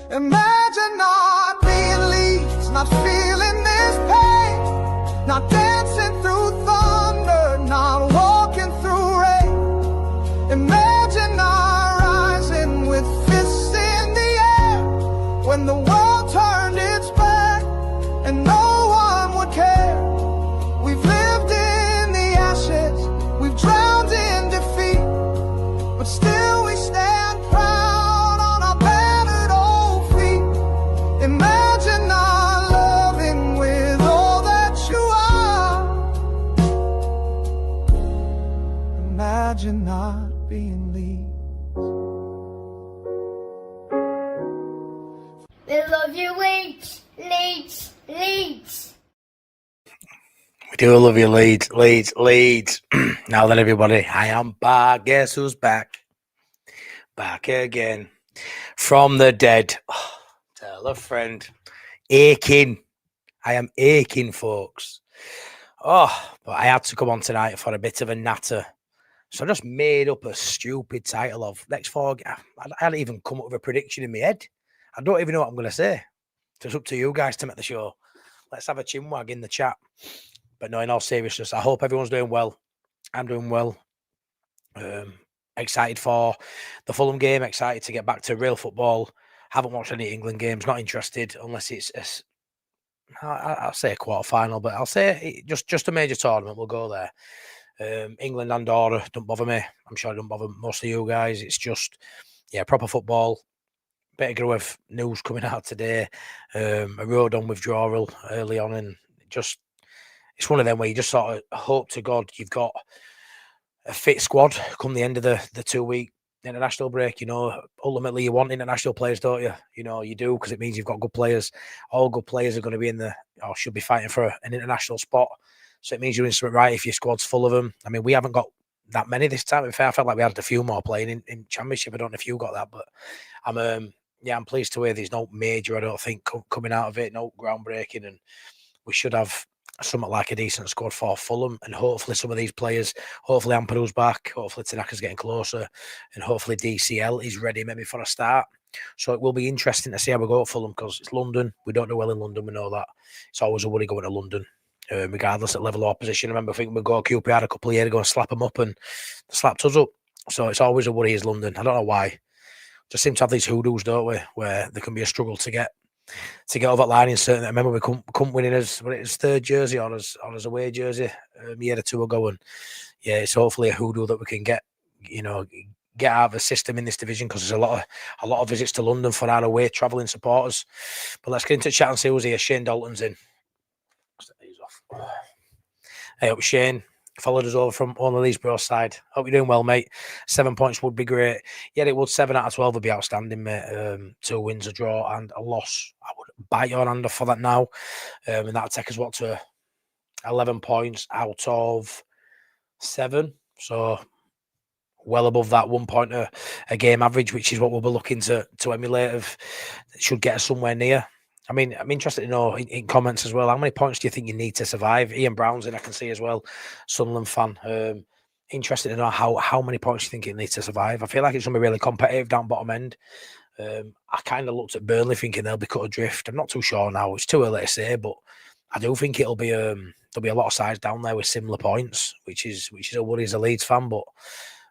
Imagine not being Leeds, not feeling this pain, not dancing through thunder, not walking through rain. Imagine not rising with fists in the air when the world turned its back and no one would care. We've lived in the ashes, we've drowned in defeat, but still we stand proud on our battered old feet. Imagine not loving with all that you are. Imagine not being Leeds. We love you, Leeds, Leeds, Leeds. We do love you, Leeds, Leeds, Leeds. Now then, everybody, I am back. Guess who's back? Back again. From the dead. Oh, tell a friend. Aching. I am aching, folks. Oh, but I had to come on tonight for a bit of a natter. So I just made up a stupid title of next four. I hadn't even come up with a prediction in my head. I don't even know what I'm going to say. So it's up to you guys to make the show. Let's have a chinwag in the chat. But no, in all seriousness, I hope everyone's doing well. I'm doing well. Excited for the Fulham game. Excited to get back to real football. Haven't watched any England games. Not interested unless it's I'll say a quarter final, but I'll say just a major tournament. We'll go there. England, Andorra don't bother me. I'm sure it don't bother most of you guys. It's just proper football. Bit of growth news coming out today. A road on withdrawal early on, and it's one of them where you just sort of hope to God you've got a fit squad come the end of the 2-week international break. Ultimately you want international players, don't you? You do, because it means you've got good players. All good players are going to be should be fighting for an international spot. So it means you're doing something right if your squad's full of them. I mean, we haven't got that many this time. In fact, I felt like we had a few more playing in Championship. I don't know if you got that, but I'm pleased to hear there's no major, I don't think, coming out of it, no groundbreaking, and we should have something like a decent squad for Fulham, and hopefully some of these players, hopefully Amparu's back, hopefully Tanaka's getting closer, and hopefully DCL is ready maybe for a start. So it will be interesting to see how we go at Fulham, because it's London. We don't do well in London, we know that. It's always a worry going to London, regardless of level of opposition. I remember thinking we Goalkeeper had a couple of years ago and slap them up, and slapped us up. So it's always a worry is London. I don't know why. Just seem to have these hoodoos, don't we, where there can be a struggle to get over that line in certain. I remember we couldn't win in his third jersey or his away jersey a year or two ago, and it's hopefully a hoodoo that we can get out of the system in this division, because there's a lot of visits to London for our away travelling supporters. But let's get into chat and see who's here. Shane Dalton's in. Hey up, Shane. Followed us over from Only Leeds Bros side. Hope you're doing well, mate. 7 points would be great. Yeah, it would. 7 out of 12 would be outstanding, mate. 2 wins, a draw, and a loss. I would bite your hand off for that now. And that'll take us, to 11 points out of 7. So well above that 1 point a game average, which is what we'll be looking to emulate. It should get us somewhere near. I mean, I'm interested to know in comments as well, how many points do you think you need to survive? Ian Brown's in, I can see as well, Sunderland fan. Interested to know how many points you think you need to survive. I feel like it's going to be really competitive down bottom end. I kind of looked at Burnley thinking they'll be cut adrift. I'm not too sure now. It's too early to say, but I do think it'll be there'll be a lot of sides down there with similar points, which is a worry as a Leeds fan. But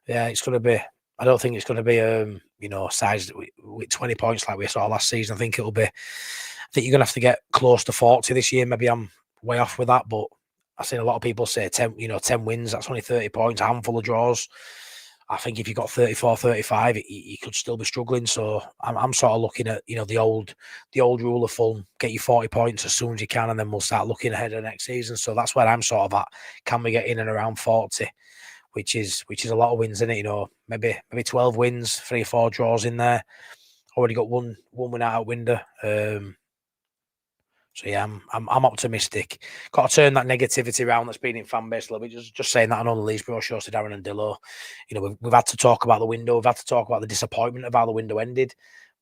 yeah, it's going to be. I don't think it's going to be sides with 20 points like we saw last season. I think it'll be. I think you're going to have to get close to 40 this year. Maybe I'm way off with that, but I've seen a lot of people say 10 wins, that's only 30 points, a handful of draws. I think if you got 34, 35, you could still be struggling. So I'm sort of looking at, the old rule of Fulham, get you 40 points as soon as you can, and then we'll start looking ahead of next season. So that's where I'm sort of at. Can we get in and around 40, which is a lot of wins, isn't it? Maybe 12 wins, 3 or 4 draws in there. Already got one win out of window. So yeah, I'm optimistic. Got to turn that negativity around that's been in fan base a little bit. Just saying that on all the Leeds Bro shows to Darren and Dillo. We've had to talk about the window. We've had to talk about the disappointment of how the window ended.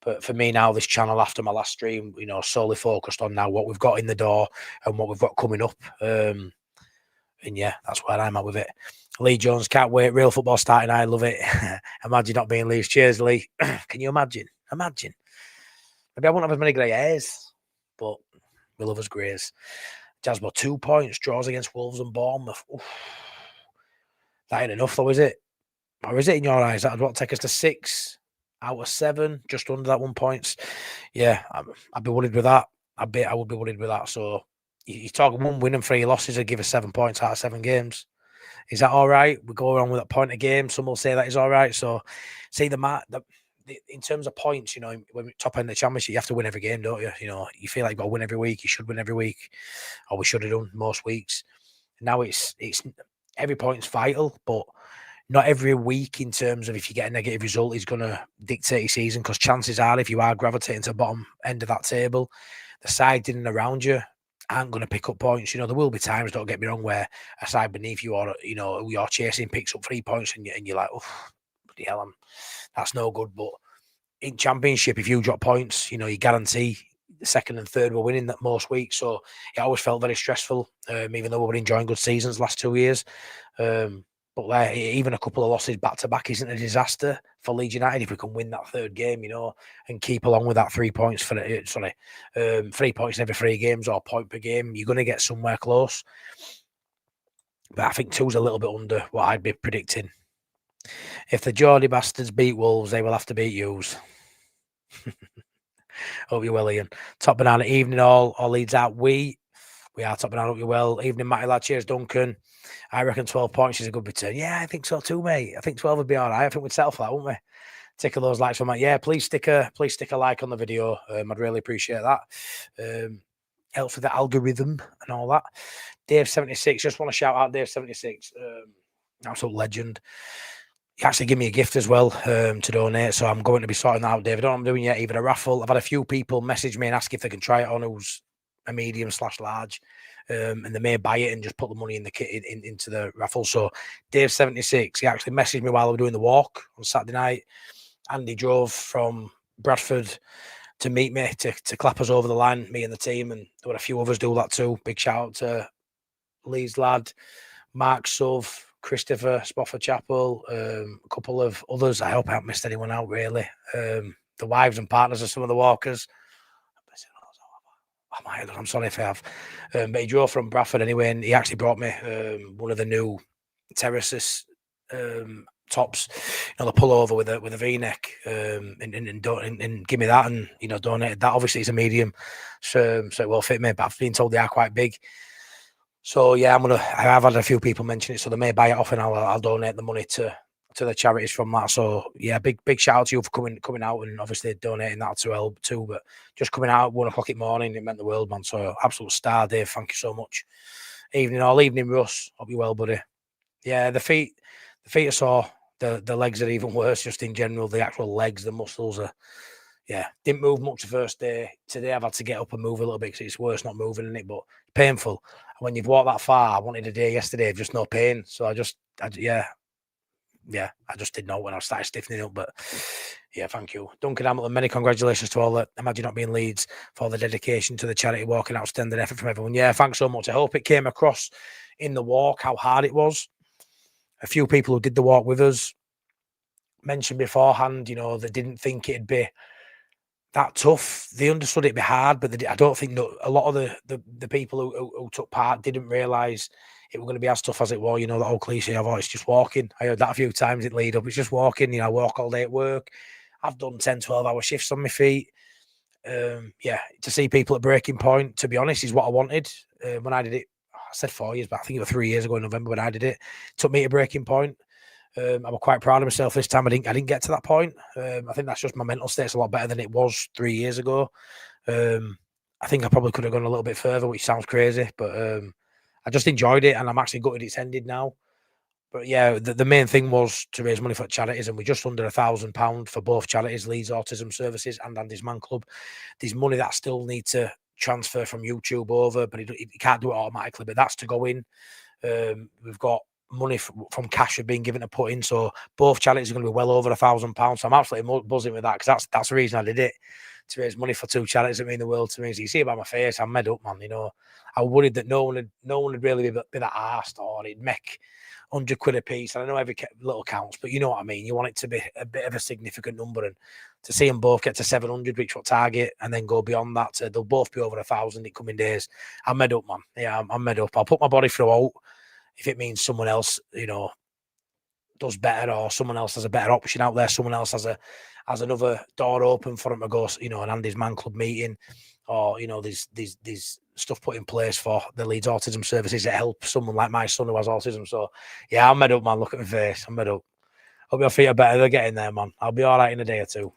But for me now, this channel after my last stream, solely focused on now what we've got in the door and what we've got coming up. And yeah, that's where I'm at with it. Lee Jones, can't wait. Real football starting. I love it. Imagine not being Leeds. Cheers, Lee. Can you imagine? Imagine. Maybe I won't have as many grey hairs, but we love us greys. Jasper, 2 points, draws against Wolves and Bournemouth. Oof. That ain't enough, though, is it? Or is it in your eyes? That would take us to 6 out of 7, just under that 1 point. Yeah, I'd be worried with that. I would be worried with that. So you talk 1 win and 3 losses and give us 7 points out of 7 games. Is that all right? We go around with that point a game. Some will say that is all right. So see in terms of points, when we're top end of the championship, you have to win every game, don't you? You feel like you've got to win every week. You should win every week, or we should have done most weeks. Now it's every point's vital, but not every week in terms of if you get a negative result is going to dictate your season, because chances are if you are gravitating to the bottom end of that table, the side in and around you aren't going to pick up points. There will be times, don't get me wrong, where a side beneath you or, you're chasing picks up 3 points and you're like, oh, bloody hell, that's no good. But in championship, if you drop points, you guarantee the second and third were winning that most weeks. So it always felt very stressful, even though we were enjoying good seasons last 2 years. But even a couple of losses back to back isn't a disaster for Leeds United if we can win that third game, and keep along with that 3 points 3 points in every 3 games or a point per game. You're going to get somewhere close. But I think 2's a little bit under what I'd be predicting. If the Geordie bastards beat Wolves, they will have to beat yous. Hope you're well, Ian. Top banana evening all Leeds out. We are top banana. Hope you're well. Evening, Matty lad. Cheers, Duncan. I reckon 12 points is a good return. Yeah, I think so too, mate. I think 12 would be all right. I think we'd settle for that, wouldn't we? Tick of those likes from that. Yeah, please stick a like on the video. I'd really appreciate that. Helps with the algorithm and all that. Dave76, just want to shout out Dave76. Absolute legend. He actually gave me a gift as well to donate, so I'm going to be sorting that out, Dave. I don't know what I'm doing yet, either a raffle. I've had a few people message me and ask if they can try it on who's a medium/large, and they may buy it and just put the money in the kit into the raffle. So Dave76, he actually messaged me while we were doing the walk on Saturday night. Andy drove from Bradford to meet me to clap us over the line, me and the team, and there were a few others do that too. Big shout out to Lee's lad, Mark Sov, Christopher, Spofford Chapel, a couple of others. I hope I haven't missed anyone out, really. The wives and partners of some of the walkers. I might have, I'm sorry if I have. But he drove from Bradford anyway, and he actually brought me one of the new terraces tops, the pullover with a V-neck, and give me that, and donated that. Obviously, it's a medium, so it will fit me. But I've been told they are quite big. So yeah, I have had a few people mention it, so they may buy it off, and I'll donate the money to the charities from that. So yeah, big shout out to you for coming out and obviously donating that to help too. But just coming out at 1 o'clock in the morning, it meant the world, man. So absolute star, Dave. Thank you so much. Evening, Russ. Hope you're well, buddy. Yeah, the feet are sore. The legs are even worse, just in general. The actual legs, the muscles are. Yeah, didn't move much the first day. Today I've had to get up and move a little bit because it's worse not moving in it, but painful. When you've walked that far, I wanted a day yesterday of just no pain. So I just didn't know when I started stiffening up. But yeah, thank you. Duncan Hamilton, many congratulations to all that Imagine Not Being Leeds for the dedication to the charity walk and outstanding effort from everyone. Yeah, thanks so much. I hope it came across in the walk how hard it was. A few people who did the walk with us mentioned beforehand, they didn't think it'd be that tough. They understood it'd be hard, but I don't think that a lot of the people who took part didn't realise it was going to be as tough as it was. The whole cliche of, it's just walking. I heard that a few times in lead up. It's just walking. I walk all day at work. I've done 10, 12-hour shifts on my feet. To see people at breaking point, to be honest, is what I wanted. When I did it, I said 4 years, but I think it was 3 years ago in November when I did it. It took me to breaking point. I was quite proud of myself this time. I didn't get to that point. I think that's just my mental state's a lot better than it was 3 years ago. I think I probably could have gone a little bit further, which sounds crazy, but I just enjoyed it, and I'm actually gutted it's ended now. But yeah, the main thing was to raise money for charities, and we're just under £1,000 for both charities, Leeds Autism Services and Andy's Man Club. There's money that I still need to transfer from YouTube over, but he can't do it automatically, but that's to go in. We've got money from cash have been given to put in, so both charities are going to be well over £1,000. So I'm absolutely buzzing with that, because that's the reason I did it. to raise money for two charities that mean the world to me. So you see it by my face, I'm made up, man. You know, I worried that no one would really be that arsed, or it'd make £100 a piece. And I know every little counts, but you know what I mean. You want it to be a bit of a significant number, and to see them both get to 700, reach what target, and then go beyond that, they'll both be over 1,000 in coming days. I'm made up, man. Yeah, I'm made up. I'll put my body through if it means someone else, you know, does better, or someone else has a better option out there. Someone else has another door open for him to go, you know, an Andy's Man Club meeting, or you know, these stuff put in place for the Leeds Autism Services that help someone like my son who has autism. So yeah, I'm made up, man. Look at my face, I'm made up. Hope your feet are better. They're getting there, man. I'll be all right in a day or two.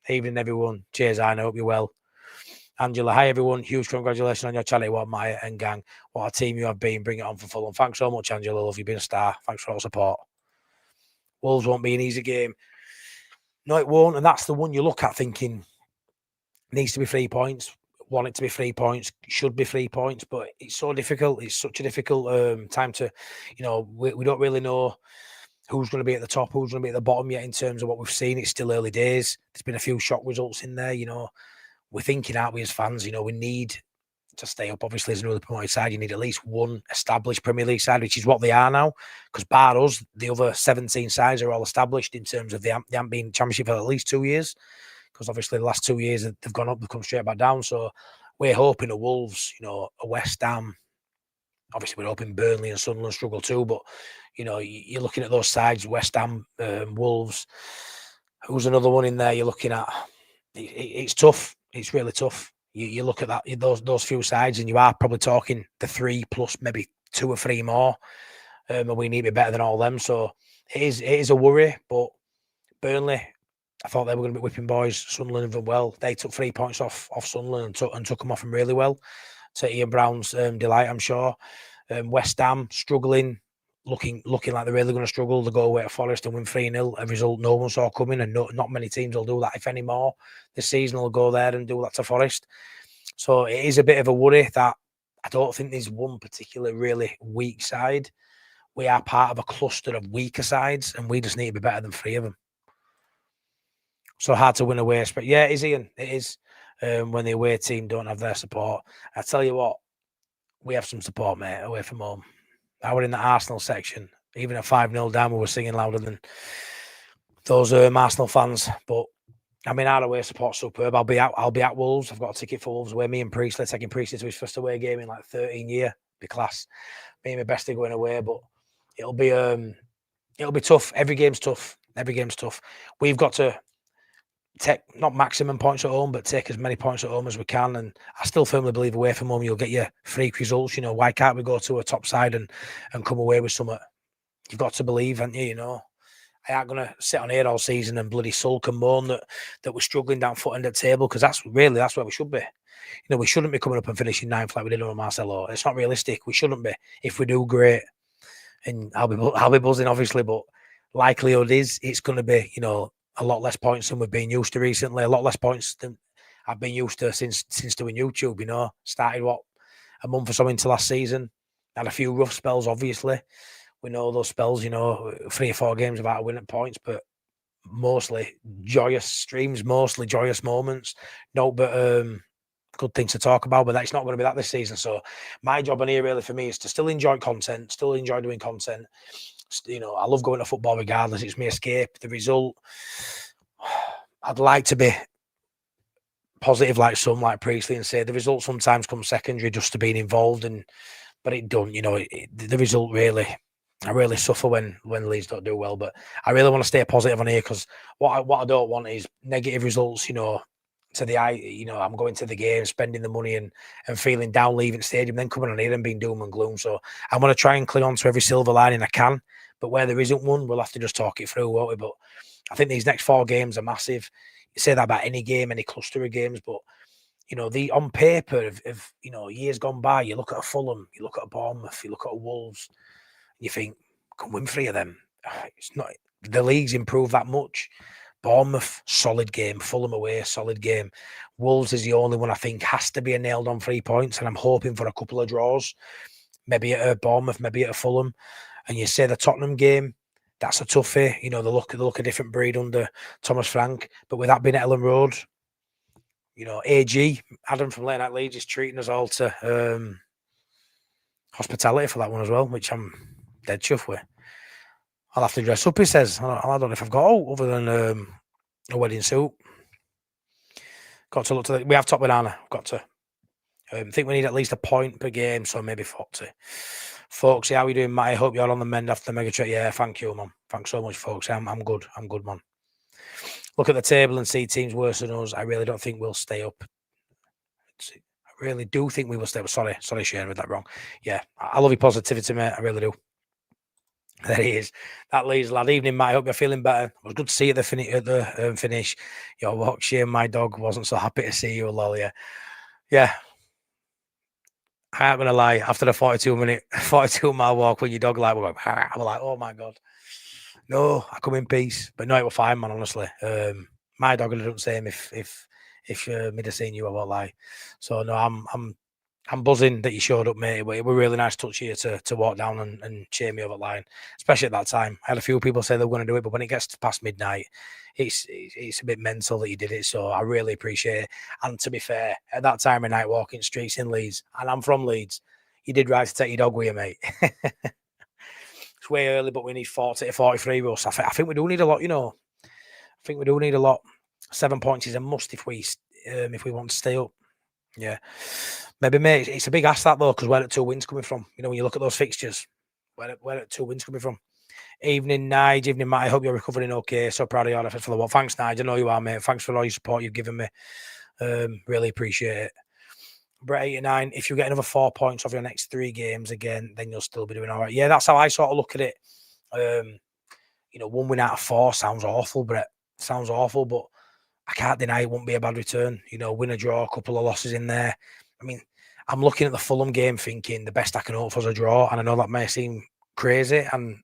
Evening, everyone. Cheers, I hope you're well. Angela, hi everyone. Huge congratulations on your charity work, Maya and gang. What a team you have been. Bring it on for Fulham. Thanks so much, Angela. Love you, been a star. Thanks for all the support. Wolves won't be an easy game. No, it won't. And that's the one you look at thinking needs to be 3 points. Want it to be 3 points. Should be 3 points. But it's so difficult. It's such a difficult time to, you know, we don't really know who's going to be at the top, who's going to be at the bottom yet in terms of what we've seen. It's still early days. There's been a few shock results in there, you know. We're thinking, aren't we, as fans, you know, we need to stay up. Obviously, as another promoted side, you need at least one established Premier League side, which is what they are now. Because bar us, the other 17 sides are all established in terms of they haven't been Championship for at least 2 years. Because obviously the last 2 years they've gone up, they've come straight back down. So we're hoping the Wolves, you know, a West Ham. Obviously, we're hoping Burnley and Sunderland struggle too. But, you know, you're looking at those sides, West Ham, Wolves. Who's another one in there you're looking at? It's tough. It's really tough. You look at that, those few sides, and you are probably talking the 3 plus maybe 2 or 3 more. And we need to be better than all them. So it is a worry. But Burnley, I thought they were going to be whipping boys. Sunderland have done well. They took 3 points off Sunderland and took them off them really well. To Ian Brown's delight, I'm sure. West Ham struggling, looking like they're really going to struggle to go away at Forest and win 3-0, a result no one saw coming, and not many teams will do that. If any more this season will go there and do that to Forest. So it is a bit of a worry that I don't think there's one particular really weak side. We are part of a cluster of weaker sides, and we just need to be better than 3 of them. So hard to win away. But yeah, it is, Ian. It is. When the away team don't have their support. I tell you what, we have some support, mate, away from home. I were in the Arsenal section. Even at 5-0 down, we were singing louder than those Arsenal fans. But I mean, our away support's superb. I'll be at Wolves. I've got a ticket for Wolves away. Me and Priestley, taking Priestley to his first away game in like 13 years. Be class. Me and my bestie going away, but it'll be tough. Every game's tough. We've got to take not maximum points at home, but take as many points at home as we can. And I still firmly believe away from home, you'll get your freak results. You know, why can't we go to a top side and come away with something? You've got to believe, haven't you? You know, I ain't going to sit on here all season and bloody sulk and moan that we're struggling down foot end of the table, because that's where we should be. You know, we shouldn't be coming up and finishing 9th like we did on Marcelo. It's not realistic. We shouldn't be. If we do, great. And I'll be buzzing, obviously, but likelihood is it's going to be, you know, a lot less points than we've been used to recently. A lot less points than I've been used to since doing YouTube. You know, started a month or so into last season. Had a few rough spells, obviously. We know those spells. You know, 3 or 4 games without a win at points, but mostly joyous streams, mostly joyous moments. No, but good things to talk about. But that's not going to be that this season. So my job on here really for me is to still enjoy content, still enjoy doing content. You know, I love going to football regardless. It's my escape. The result, I'd like to be positive like some, like Priestley, and say the result sometimes comes secondary just to being involved, but it don't. You know, the result really, I really suffer when Leeds don't do well. But I really want to stay positive on here, because what I don't want is negative results. You know, to the eye. You know, I'm going to the game, spending the money and feeling down, leaving the stadium, then coming on here and being doom and gloom. So I'm going to try and cling on to every silver lining I can. But where there isn't one, we'll have to just talk it through, won't we? But I think these next 4 games are massive. You say that about any game, any cluster of games, but you know, on paper of you know, years gone by, you look at a Fulham, you look at a Bournemouth, you look at a Wolves, you think, can win 3 of them. It's not the league's improved that much. Bournemouth, solid game. Fulham away, solid game. Wolves is the only one I think has to be a nailed on 3 points, and I'm hoping for a couple of draws, maybe at a Bournemouth, maybe at a Fulham. And you say the Tottenham game, that's a toughie. You know, they look a different breed under Thomas Frank. But with that being at Ellen Road, AG, Adam from Late Night Leeds is treating us all to hospitality for that one as well, which I'm dead chuffed with. I'll have to dress up, he says. I don't know if I've got other than a wedding suit. Got to look to we have top banana. Got to. I think we need at least a point per game, so maybe 40. Folks, how are you doing, Matt? I hope you're on the mend after the mega trip. Yeah, thank you, man. Thanks so much, folks. I'm good. I'm good, man. Look at the table and see teams worse than us. I really don't think we'll stay up. I really do think we will stay up. Sorry, Shane, I read that wrong. Yeah, I love your positivity, mate. I really do. There he is. That Leeds lad. Evening, Matt. I hope you're feeling better. It was good to see you at the finish. Your walk, Shane, my dog, wasn't so happy to see you, lol. Yeah. I ain't gonna lie. After the 42-mile walk, when your dog like, we're going, I'm like, oh my god, no, I come in peace. But no, it was fine, man. Honestly, my dog would have done the same if me have seen you, I won't lie. So no, I'm buzzing that you showed up, mate. It were really nice touch here to walk down and cheer me over the line, especially at that time. I had a few people say they were going to do it, but when it gets past midnight, it's a bit mental that you did it. So I really appreciate it. And to be fair, at that time of night, walking streets in Leeds, and I'm from Leeds, you did right to take your dog with you, mate. It's way early, but we need 40 to 43 rules. I think we do need a lot, I think we do need a lot. 7 points is a must if we want to stay up. Yeah. Maybe, mate, it's a big ask that, though, because where are 2 wins coming from? When you look at those fixtures, where are 2 wins coming from? Evening, Nige. Evening, Matt. I hope you're recovering okay. So proud of you for the what. Thanks, Nige. I know you are, mate. Thanks for all your support you've given me. Really appreciate it. Brett 89, if you get another 4 points off your next 3 games again, then you'll still be doing all right. Yeah, that's how I sort of look at it. 1 win out of 4 sounds awful, Brett. Sounds awful, but I can't deny it won't be a bad return. Win or draw, a couple of losses in there. I mean, I'm looking at the Fulham game thinking the best I can hope for is a draw, and I know that may seem crazy, and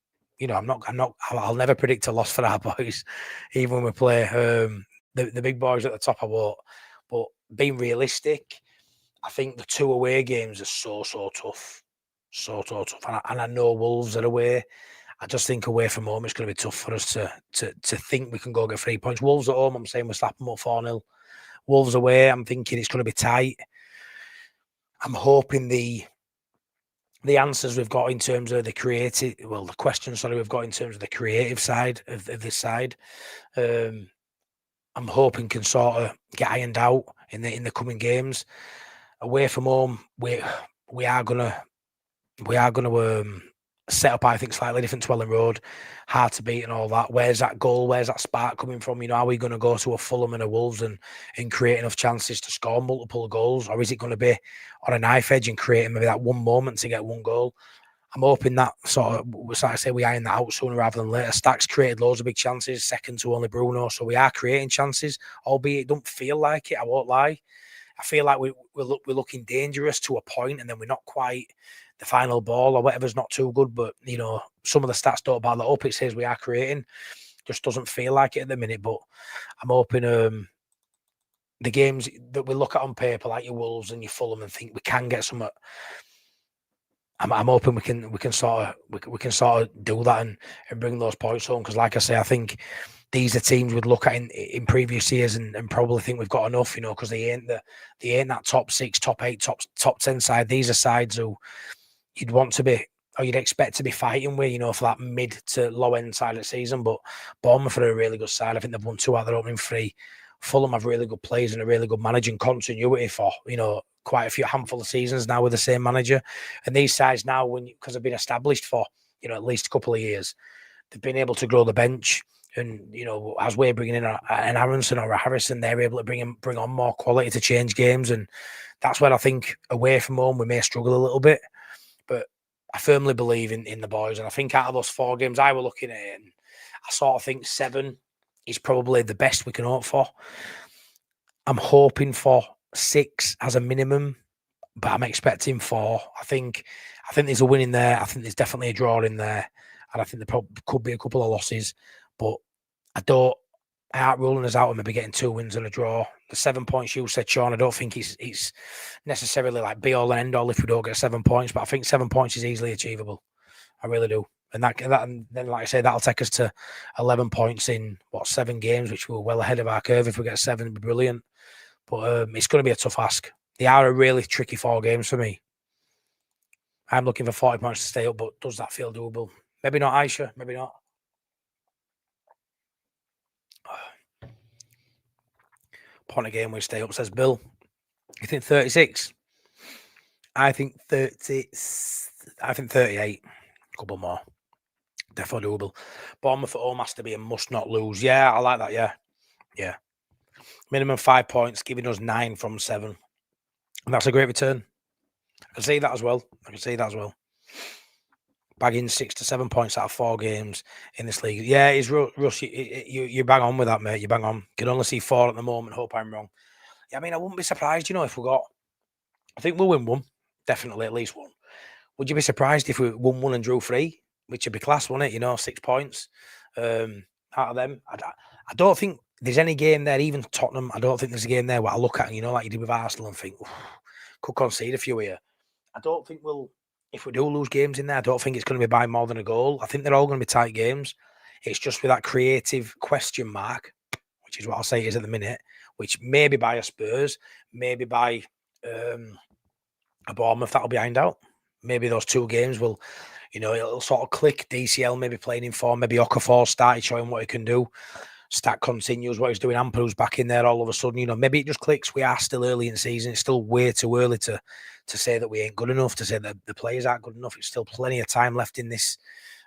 I'll never predict a loss for our boys, even when we play the big boys at the top. I won't. But being realistic, I think the 2 away games are so tough, so tough, and I know Wolves are away. I just think away from home it's going to be tough for us to think we can go get 3 points. Wolves at home, I'm saying we'll slap them up 4-0. Wolves away, I'm thinking it's going to be tight. I'm hoping the answers we've got in terms of the questions we've got in terms of the creative side of this side, I'm hoping can sort of get ironed out in the coming games. Away from home, we are gonna set up, I think, slightly different to Ellen Road, hard to beat and all that. Where's that goal? Where's that spark coming from? Are we going to go to a Fulham and a Wolves and create enough chances to score multiple goals? Or is it going to be on a knife edge and creating maybe that one moment to get 1 goal? I'm hoping that we iron that out sooner rather than later. Stack's created loads of big chances, second to only Bruno. So we are creating chances, albeit it don't feel like it, I won't lie. I feel like we're looking dangerous to a point, and then we're not quite the final ball or whatever's not too good. But, some of the stats don't back that up. It says we are creating. Just doesn't feel like it at the minute. But I'm hoping the games that we look at on paper, like your Wolves and your Fulham, and think we can get some. I'm hoping we can sort of do that and bring those points home. Because, like I say, I think these are teams we'd look at in previous years and probably think we've got enough, because they ain't that top 6, top 8, top 10 side. These are sides who you'd want to be, or you'd expect to be fighting with, for that mid to low end side of the season. But Bournemouth are a really good side. I think they've won 2 out of their opening 3. Fulham have really good players and a really good managing continuity for, quite a handful of seasons now with the same manager. And these sides now, because they've been established for, at least a couple of years, they've been able to grow the bench. And, as we're bringing in an Aronson or a Harrison, they're able to bring on more quality to change games. And that's where I think away from home, we may struggle a little bit. But I firmly believe in the boys. And I think out of those 4 games, I were looking at it, and I sort of think 7 is probably the best we can hope for. I'm hoping for 6 as a minimum, but I'm expecting 4. I think there's a win in there. I think there's definitely a draw in there. And I think there probably could be a couple of losses. But I aren't ruling us out of maybe getting 2 wins and a draw. The 7 points you said, Sean, I don't think it's necessarily like be all and end all if we don't get 7 points, but I think 7 points is easily achievable. I really do. And then, like I say, that'll take us to 11 points in 7 games, which we're well ahead of our curve. If we get 7, it'd be brilliant. But it's going to be a tough ask. They are a really tricky 4 games for me. I'm looking for 40 points to stay up, but does that feel doable? Maybe not, Aisha. Maybe not. Point a game we stay up, says Bill. You think 36? I think 30. I think 38. A couple more. Definitely doable. Bournemouth at home has to be a must not lose. Yeah, I like that. Yeah. Minimum 5 points, giving us 9 from 7. And that's a great return. I can see that as well. Bagging 6 to 7 points out of 4 games in this league. Yeah, it's Russ. You bang on with that, mate. You bang on. Can only see 4 at the moment. Hope I'm wrong. Yeah, I mean, I wouldn't be surprised, if we got. I think we'll win 1. Definitely, at least 1. Would you be surprised if we won 1 and drew 3? Which would be class, wouldn't it? 6 points out of them. I don't think there's any game there, even Tottenham. I don't think there's a game there where I look at, like you did with Arsenal, and think, could concede a few here. I don't think if we do lose games in there, I don't think it's going to be by more than a goal. I think they're all going to be tight games. It's just with that creative question mark, which is what I'll say it is at the minute, which maybe by a Spurs, maybe by a Bournemouth that'll be ironed out. Maybe those 2 games will, it'll sort of click. DCL maybe playing in form, maybe Okafor started showing what he can do. Stack continues what he's doing. Amperu's back in there all of a sudden. Maybe it just clicks. We are still early in the season. It's still way too early to say that we ain't good enough, to say that the players aren't good enough. It's still plenty of time left in this,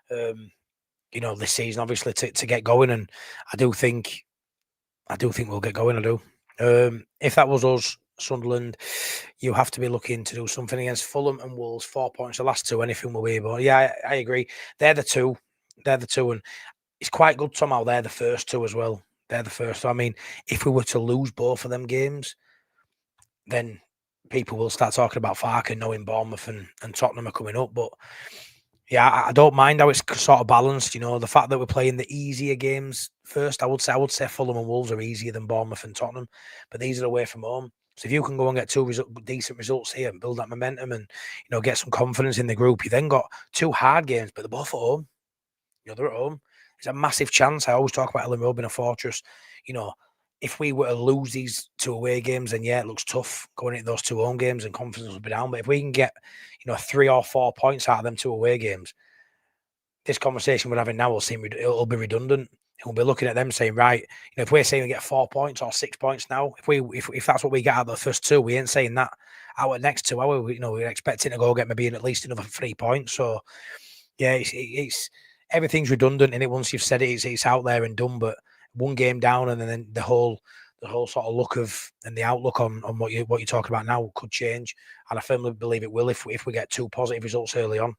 this season, obviously, to get going. And I do think we'll get going. I do. If that was us, Sunderland, you have to be looking to do something against Fulham and Wolves. 4 points, the last 2, anything will be. But yeah, I agree. They're the two, and it's quite good somehow. They're the first 2 as well. They're the first. So, I mean, if we were to lose both of them games, then people will start talking about Farke knowing Bournemouth and Tottenham are coming up. But yeah, I don't mind how it's sort of balanced. The fact that we're playing the easier games first. I would say Fulham and Wolves are easier than Bournemouth and Tottenham, but these are away from home. So if you can go and get 2 decent results here and build that momentum and get some confidence in the group, you then got 2 hard games, but they're both at home. They're at home. It's a massive chance. I always talk about Ellen Road being a fortress. If we were to lose these 2 away games, then yeah, it looks tough going into those 2 home games and confidence will be down. But if we can get, 3 or 4 points out of them 2 away games, this conversation we're having now it'll be redundant. We'll be looking at them saying, right, if we're saying we get 4 points or 6 points now, if that's what we get out of the first 2, we ain't saying that our next 2 hours. We're expecting to go get maybe at least another 3 points. So yeah, it's everything's redundant in it. Once you've said it, it's out there and done. But 1 game down, and then the whole sort of look of and the outlook on what you're talking about now could change. And I firmly believe it will if we get 2 positive results early on.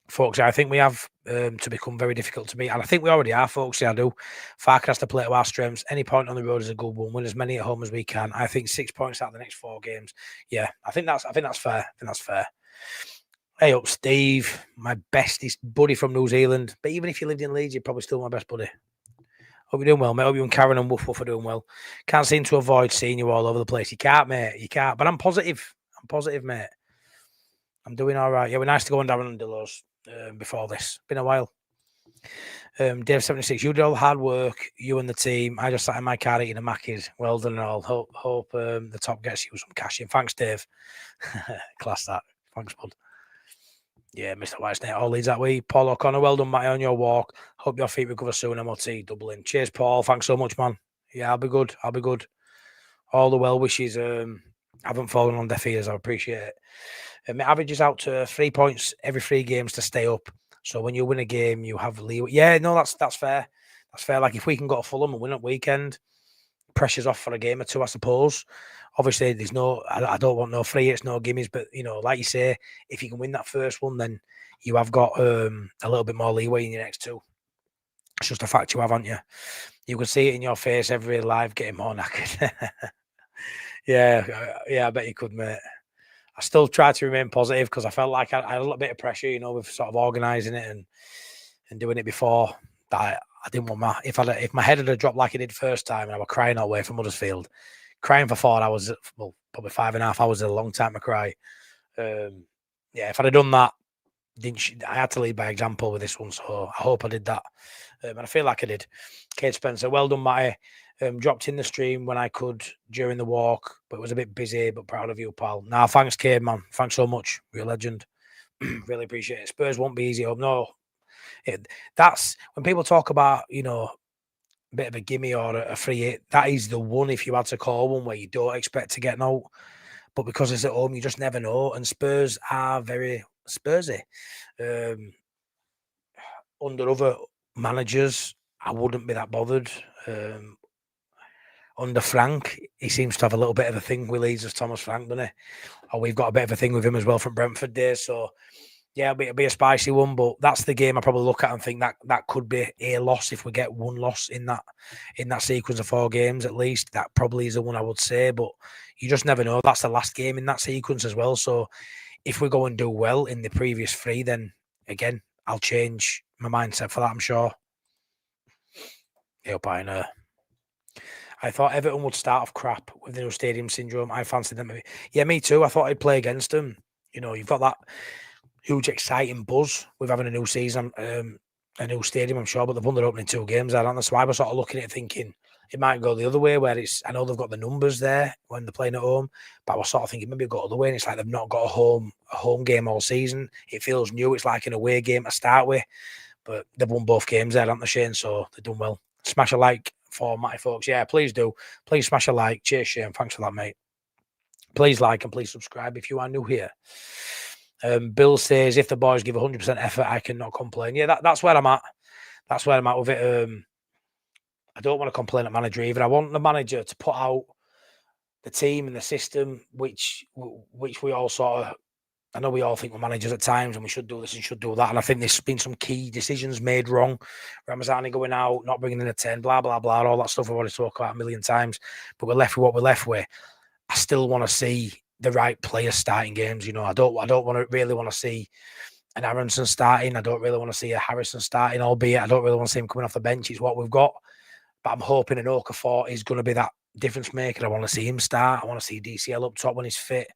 Folks, I think we have to become very difficult to beat. And I think we already are, folks. Yeah, I do. Farke has to play to our strengths. Any point on the road is a good one. Win as many at home as we can. I think 6 points out of the next 4 games. Yeah, I think that's fair. Hey up, Steve, my bestest buddy from New Zealand. But even if you lived in Leeds, you're probably still my best buddy. Hope you're doing well, mate. Hope you and Karen and Woof Woof are doing well. Can't seem to avoid seeing you all over the place. You can't, mate. You can't. But I'm positive. Mate. I'm doing all right. Yeah, we're nice to go on Darren and Delos before this. Been a while. Dave76, you did all the hard work, you and the team. I just sat in my car eating a Macca's. Well done and all. Hope the top gets you some cash in. Thanks, Dave. Class that. Thanks, bud. Yeah, Mr. Whitesnake, all leads that way. Paul O'Connor, well done, Matty, on your walk. Hope your feet recover soon, MOT, Dublin. Cheers, Paul. Thanks so much, man. Yeah, I'll be good. All the well wishes haven't fallen on deaf ears. I appreciate it. My average is out to 3 points every 3 games to stay up. So when you win a game, you have leeway. Yeah, no, that's fair. That's fair. Like if we can go to Fulham and win at weekend, pressure's off for a game or 2, I suppose. Obviously, there's I don't want no free hits, no gimmies, but like you say, if you can win that first one, then you have got a little bit more leeway in your next 2. It's just a fact you have, haven't you? You can see it in your face every live getting more knackered. Yeah, I bet you could, mate. I still try to remain positive because I felt like I had a little bit of pressure, with sort of organising it and doing it before. That I didn't want if my head had dropped like it did first time and I was crying all the way from Huddersfield, crying for 4 hours, well, probably 5.5 hours is a long time to cry. If I'd have done that, I had to lead by example with this one, so I hope I did that. And I feel like I did. Kate Spencer, well done, Matty. Dropped in the stream when I could during the walk, but it was a bit busy. But proud of you, pal. Nah, thanks, Cade, man. Thanks so much. You're a legend. Really appreciate it. Spurs won't be easy. No, that's when people talk about, you know, a bit of a gimme or a free hit. That is the one, if you had to call one, where you don't expect to get an out. But because it's at home, you just never know. And Spurs are very Spursy. Under other managers, I wouldn't be that bothered. Under Frank, he seems to have a little bit of a thing with Leeds as Thomas Frank, doesn't he? Or we've got a bit of a thing with him as well from Brentford days. So yeah, it'll be a spicy one, but that's the game I probably look at and think that could be a loss if we get one loss in that sequence of 4 games at least. That probably is the one I would say, but you just never know. That's the last game in that sequence as well. So if we go and do well in the previous 3, then again, I'll change my mindset for that, I'm sure. Yep, I know. I thought Everton would start off crap with the new stadium syndrome. I fancied them. Yeah, me too. I thought I'd play against them. You know, you've got that huge, exciting buzz with having a new season, a new stadium, I'm sure, but they've won their opening 2 games. I don't know. So I was sort of looking at it thinking it might go the other way where I know they've got the numbers there when they're playing at home, but I was sort of thinking maybe go the other way and it's like they've not got a home game all season. It feels new. It's like an away game to start with, but they've won both games there, haven't they, Shane? So they've done well. Smash a like for Matty folks. Yeah, please do. Please smash a like. Cheers, Shane. Thanks for that, mate. Please like and please subscribe if you are new here. Bill says, if the boys give 100% effort, I cannot complain. Yeah, that's where I'm at. That's where I'm at with it. I don't want to complain at manager either. I want the manager to put out the team and the system, which we all sort of, I know we all think we're managers at times and we should do this and should do that. And I think there's been some key decisions made wrong. Ramazani going out, not bringing in a 10, blah, blah, blah, all that stuff I've already talked about a million times. But we're left with what we're left with. I still want to see the right players starting games. You know, I don't really want to see an Aronson starting. I don't really want to see a Harrison starting, albeit I don't really want to see him coming off the bench. It's what we've got. But I'm hoping an Okafor is going to be that difference maker. I want to see him start. I want to see DCL up top when he's fit.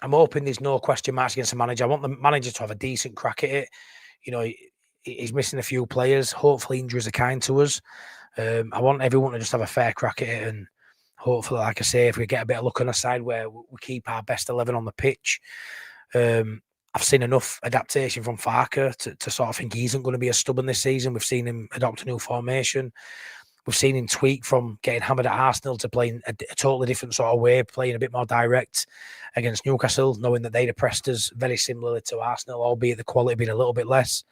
I'm hoping there's no question marks against the manager. I want the manager to have a decent crack at it. You know, he's missing a few players. Hopefully injuries are kind to us. I want everyone to just have a fair crack at it, and hopefully, like I say, if we get a bit of luck on the side where we keep our best 11 on the pitch. I've seen enough adaptation from Farker to sort of think he isn't going to be as stubborn this season. We've seen him adopt a new formation. We've seen him tweak from getting hammered at Arsenal to playing a totally different sort of way, playing a bit more direct against Newcastle, knowing that they'd oppressed us very similarly to Arsenal, albeit the quality being a little bit less.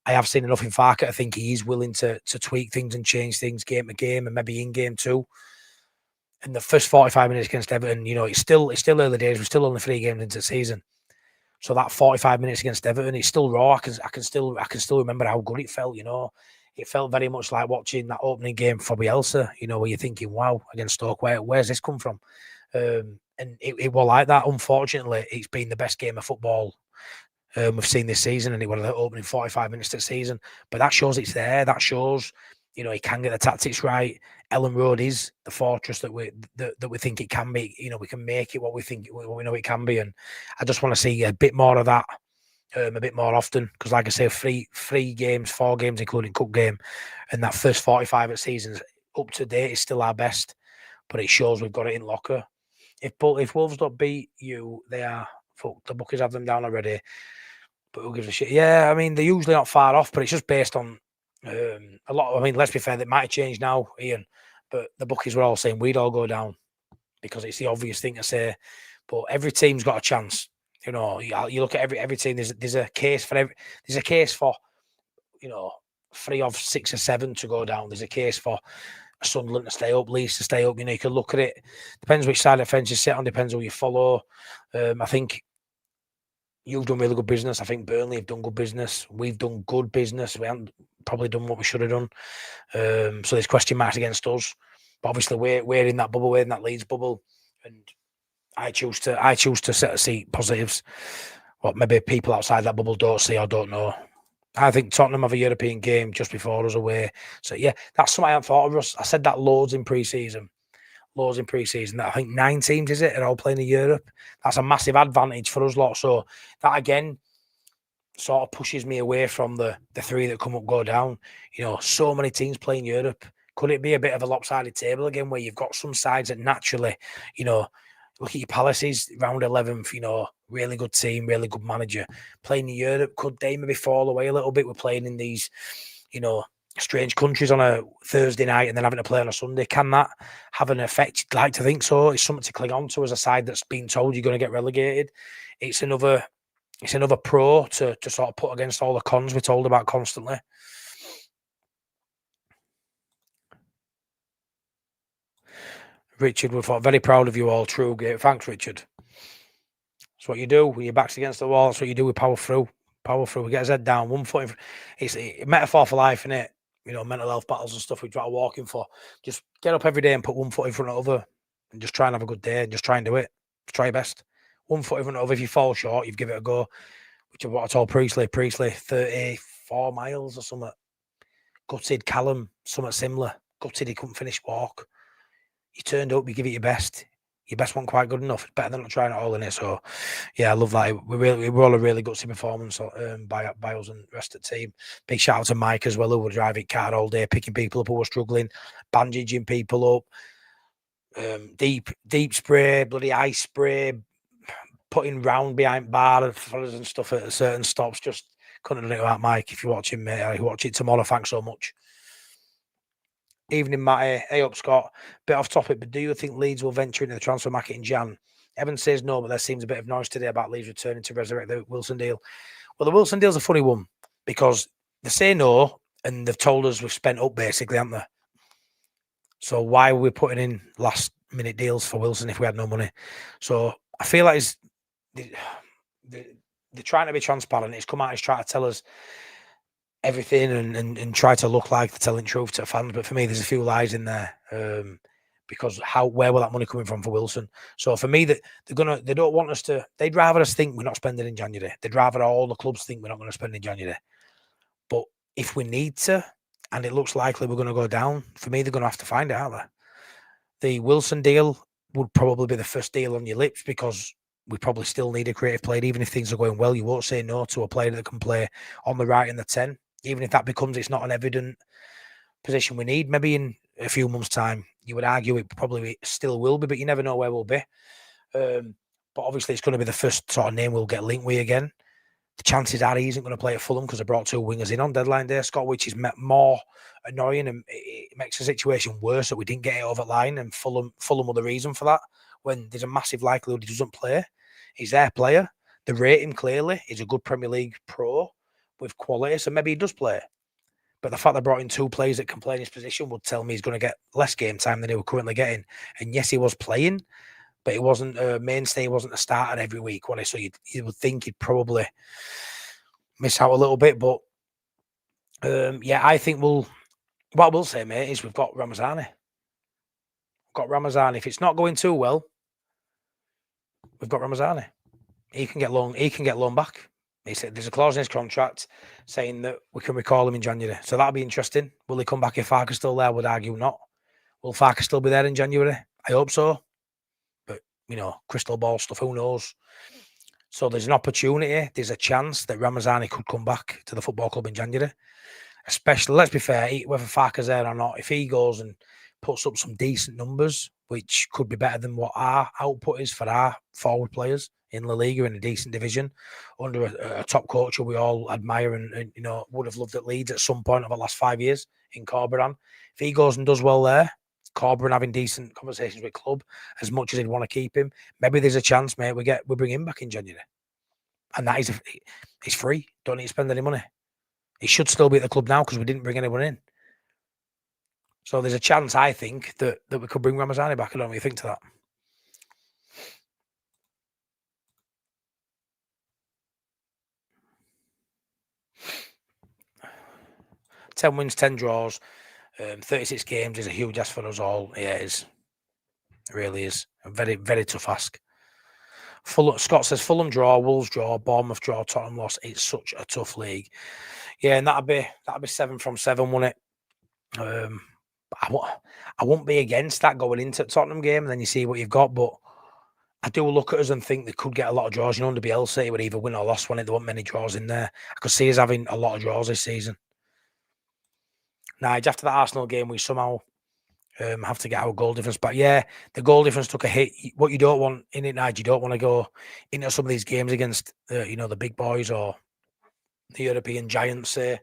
I have seen enough in Farker. I think he is willing to tweak things and change things game to game and maybe in game too. And the first 45 minutes against Everton, you know, it's still early days. We're still only 3 games into the season. So that 45 minutes against Everton, it's still raw. I can still remember how good it felt, you know. It felt very much like watching that opening game for Bielsa, you know, where you're thinking, wow, against Stoke, where's this come from? And it was like that. Unfortunately, it's been the best game of football we've seen this season, and it was the opening 45 minutes of the season. But that shows it's there. That shows, you know, he can get the tactics right. Ellen Road is the fortress that we think it can be. You know, we can make it what we know it can be, and I just want to see a bit more of that, a bit more often. Because, like I say, 4 games, including cup game, and that first 45 of seasons up to date is still our best. But it shows we've got it in locker. If Wolves don't beat you, they are fucked. The bookies have them down already. But who gives a shit? Yeah, I mean, they're usually not far off, but it's just based on a lot. I mean, let's be fair, that might have changed now, Ian. But the bookies were all saying we'd all go down because it's the obvious thing to say. But every team's got a chance. You know, you look at every team. There's a case for there's a case for, you know, 3 of 6 or 7 to go down. There's a case for Sunderland to stay up, Leeds to stay up. You know, you can look at it. Depends which side of the fence you sit on. Depends who you follow. I think you've done really good business. I think Burnley have done good business. We've done good business. We haven't probably done what we should have done. So there's question marks against us. But obviously we're in that bubble, we're in that Leeds bubble, and I choose to see positives. What maybe people outside that bubble don't see or don't know. I think Tottenham have a European game just before us away. So yeah, that's something I haven't thought of us. I said that loads in pre-season. I think 9 teams, is it, are all playing in Europe. That's a massive advantage for us lot. So that again sort of pushes me away from the 3 that come up, go down. You know, so many teams playing Europe Could it be a bit of a lopsided table again where you've got some sides that naturally, look at your Palaces, round 11th, really good team, really good manager. Playing in Europe, could they maybe fall away a little bit? We're playing in these, strange countries on a Thursday night and then having to play on a Sunday. Can that have an effect? You'd like to think so. It's something to cling on to as a side that's been told you're going to get relegated. It's another pro to sort of put against all the cons we're told about constantly. Richard Woodford, very proud of you all. True, great. Thanks, Richard. That's what you do when your back's against the wall. That's what you do with power through. Power through. We get his head down, 1 foot in. It's a metaphor for life, isn't it? Mental health battles and stuff we try to walk in for. Just get up every day and put 1 foot in front of the other and just try and have a good day and just try and do it. Try your best. 1 foot in front of the other. If you fall short, you've given it a go. Which is what I told Priestley. Priestley, 34 miles or something. Gutted. Callum, something similar. Gutted, he couldn't finish walk. You turned up, you give it your best. Your best wasn't quite good enough. It's better than not trying it all in it. So, yeah, I love that. We're all a really gutsy performance by us and the rest of the team. Big shout out to Mike as well, who will drive it car all day, picking people up who were struggling, bandaging people up, deep spray, bloody ice spray, putting round behind bar and stuff at certain stops. Just couldn't have done it without Mike. If you're watching, mate, I watch it tomorrow. Thanks so much. Evening, Matty. Hey up, Scott. Bit off topic, but do you think Leeds will venture into the transfer market in Jan? Evan says no, but there seems a bit of noise today about Leeds returning to resurrect the Wilson deal. Well, the Wilson deal's a funny one because they say no, and they've told us we've spent up basically, haven't they? So why were we putting in last minute deals for Wilson if we had no money? So I feel like they're trying to be transparent. It's come out, he's trying to tell us everything and try to look like they're telling truth to fans, but for me there's a few lies in there because where will that money coming from for Wilson? So for me, that they don't want us to, they'd rather us think we're not spending in January. They'd rather all the clubs think we're not going to spend in January. But if we need to and it looks likely we're going to go down, for me they're going to have to find it, aren't they? The Wilson deal would probably be the first deal on your lips because we probably still need a creative player. Even if things are going well, you won't say no to a player that can play on the right and the 10. Even if that becomes, it's not an evident position we need. Maybe in a few months' time, you would argue it probably still will be, but you never know where we'll be. But obviously, it's going to be the first sort of name we'll get linked with again. The chances are he isn't going to play at Fulham because they brought 2 wingers in on deadline day, Scott, which is more annoying and it makes the situation worse that we didn't get it over the line. And Fulham were the reason for that when there's a massive likelihood he doesn't play. He's their player. They rate him clearly. He's a good Premier League pro with quality, so maybe he does play. But the fact they brought in 2 players that can play in his position would tell me he's going to get less game time than he was currently getting. And yes, he was playing, but he wasn't a mainstay. He wasn't a starter every week. So you would think he'd probably miss out a little bit. But yeah, I think what we'll say, mate, is we've got Ramazani. If it's not going too well, we've got Ramazani. He can get loan back. He said there's a clause in his contract saying that we can recall him in January. So that'll be interesting. Will he come back if Farke's still there? I would argue not. Will Farke still be there in January? I hope so. But, crystal ball stuff, who knows? So there's an opportunity. There's a chance that Ramazani could come back to the football club in January. Especially, let's be fair, whether Farke's there or not, if he goes and puts up some decent numbers, which could be better than what our output is for our forward players in La Liga in a decent division under a top coach who we all admire and would have loved at Leeds at some point over the last 5 years in Corberan. If he goes and does well there, Corberan having decent conversations with club as much as he'd want to keep him, maybe there's a chance, mate, we bring him back in January. And that is, it's free. Don't need to spend any money. He should still be at the club now because we didn't bring anyone in. So there's a chance, I think, that we could bring Ramazani back. I don't know what you think to that. 10 wins, 10 draws, 36 games is a huge ask for us all. Yeah, it is. It really is. A very, very tough ask. Scott says Fulham draw, Wolves draw, Bournemouth draw, Tottenham loss. It's such a tough league. Yeah, and that'd be 7 from 7, wouldn't it? I won't be against that going into the Tottenham game, and then you see what you've got. But I do look at us and think they could get a lot of draws. Under Bielsa, it would either win or lost one. There weren't many draws in there. I could see us having a lot of draws this season. Nige, after that Arsenal game, we somehow have to get our goal difference back. Yeah, the goal difference took a hit. What you don't want in it, Nige, you don't want to go into some of these games against, the big boys or the European giants, say,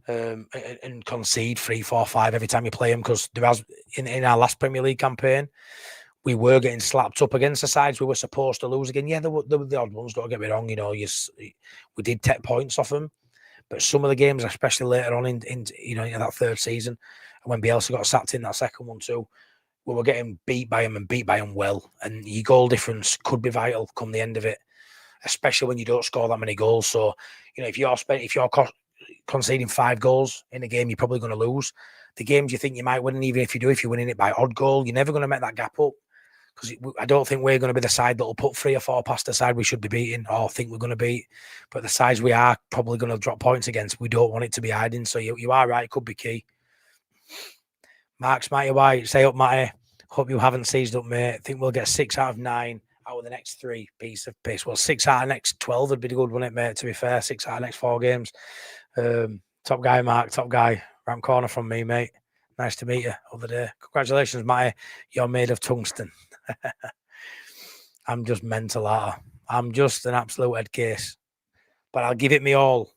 and concede 3, 4, 5 every time you play them. Because there has in our last Premier League campaign, we were getting slapped up against the sides we were supposed to lose again. Yeah, there were the odd ones. Don't get me wrong. We did take points off them. But some of the games, especially later on in that third season, and when Bielsa got sacked in that second one too, we were getting beat by them and beat by them well. And your goal difference could be vital come the end of it, especially when you don't score that many goals. So, if you're conceding 5 goals in a game, you're probably going to lose. The games you think you might win, and even if you're winning it by odd goal, you're never going to make that gap up. Because I don't think we're going to be the side that will put 3 or 4 past the side we should be beating or think we're going to beat. But the sides we are probably going to drop points against, we don't want it to be hiding. So you are right, it could be key. Mark's Matty White, say up, Matty. Hope you haven't seized up, mate. I think we'll get 6 out of 9 out of the next 3 piece of piss. Well, 6 out of the next 12 would be good, wouldn't it, mate? To be fair, 6 out of the next 4 games. Top guy, Mark, top guy. Round corner from me, mate. Nice to meet you over there. Congratulations, Matty. You're made of tungsten. I'm just mental, I'm just an absolute head case. But I'll give it me all.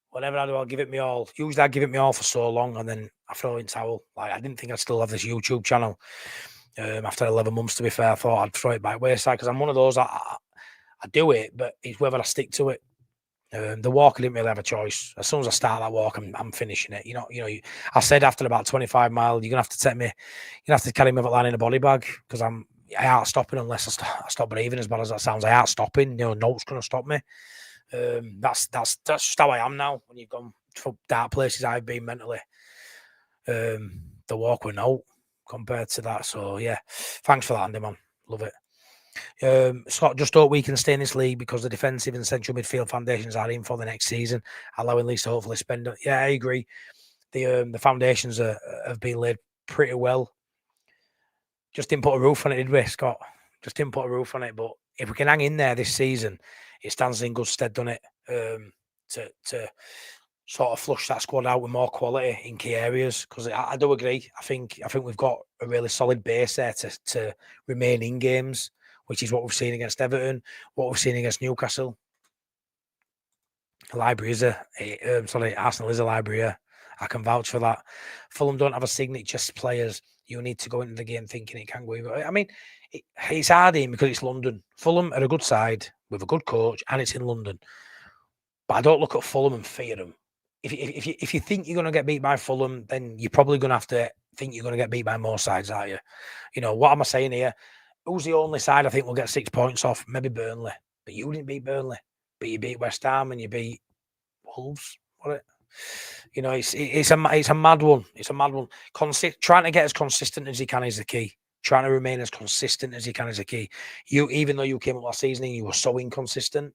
Whatever I do, I'll give it me all. Usually I give it me all for so long and then I throw in towel. Like, I didn't think I'd still have this YouTube channel. After 11 months, to be fair, I thought I'd throw it by wayside because I'm one of those, I do it, but it's whether I stick to it. The walk, I didn't really have a choice. As soon as I start that walk, I'm finishing it. I said after about 25 miles, you're gonna have to take me. You're gonna have to carry me over line in a body bag because I ain't stopping unless I stop breathing. As bad as that sounds, I ain't stopping. No's gonna stop me. That's just how I am now. When you've gone to dark places, I've been mentally. The walk with no compared to that. So yeah, thanks for that, Andy, man. Love it. Scott, just hope we can stay in this league because the defensive and central midfield foundations are in for the next season, allowing Leeds to hopefully spend it. Yeah, I agree. The foundations have been laid pretty well. Just didn't put a roof on it, did we, Scott? Just didn't put a roof on it. But if we can hang in there this season, it stands in good stead, doesn't it? To sort of flush that squad out with more quality in key areas. Because I do agree. I think we've got a really solid base there to remain in games, which is what we've seen against Everton, what we've seen against Newcastle. Arsenal is a library. Yeah. I can vouch for that. Fulham don't have a signature players. You need to go into the game thinking it can go either. I mean, it's hard in because it's London. Fulham are a good side with a good coach, and it's in London. But I don't look at Fulham and fear them. If you think you're going to get beat by Fulham, then you're probably going to have to think you're going to get beat by more sides, aren't you? What am I saying here? Who's the only side I think will get 6 points off? Maybe Burnley. But you didn't beat Burnley. But you beat West Ham and you beat Wolves. It's a mad one. It's a mad one. Trying to get as consistent as you can is the key. Trying to remain as consistent as you can is the key. Even though you came up last season and you were so inconsistent.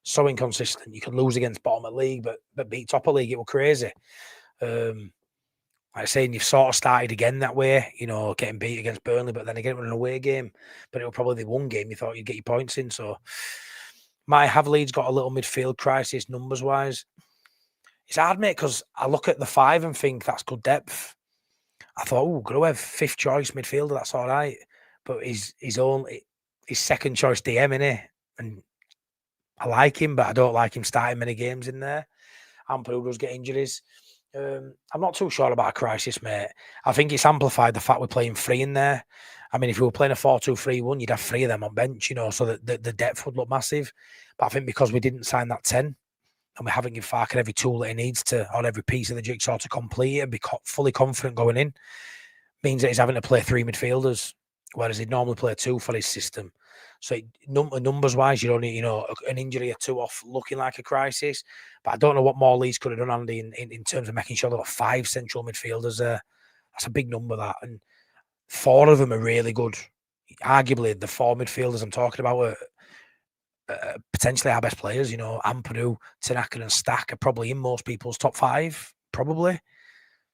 You could lose against bottom of the league, but beat top of the league. It was crazy. Like I say, you've sort of started again that way, getting beat against Burnley, but then again, it was an away game. But it was probably the one game you thought you'd get your points in. So, have Leeds got a little midfield crisis numbers wise? It's hard, mate, because I look at the 5 and think that's good depth. I thought, go have 5th choice midfielder, that's all right. But his second choice DM, innit? And I like him, but I don't like him starting many games in there. Ampadu does get injuries. I'm not too sure about a crisis, mate. I think it's amplified the fact we're playing 3 in there. I mean, if we were playing a 4-2-3-1, you'd have 3 of them on bench, so that the depth would look massive. But I think because we didn't sign that 10, and we haven't given Farken every tool that he needs to, or every piece of the jigsaw to complete it and be fully confident going in, means that he's having to play 3 midfielders, whereas he'd normally play 2 for his system. So numbers-wise, you're only, an injury or 2 off looking like a crisis. But I don't know what more Leeds could have done, Andy, in terms of making sure there were 5 central midfielders there. That's a big number, that. And 4 of them are really good. Arguably, the 4 midfielders I'm talking about are potentially our best players. Ampadu, Tanaka and Stack are probably in most people's top 5, probably.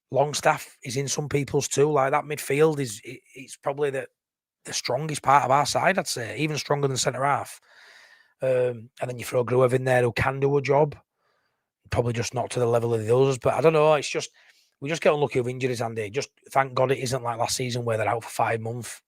Longstaff is in some people's too. Like, that midfield it's probably the strongest part of our side, I'd say, even stronger than centre half. And then you throw Gruev in there who can do a job, probably just not to the level of the others. But I don't know. It's just We just get unlucky with injuries, Andy. Just thank God it isn't like last season where they're out for 5 months.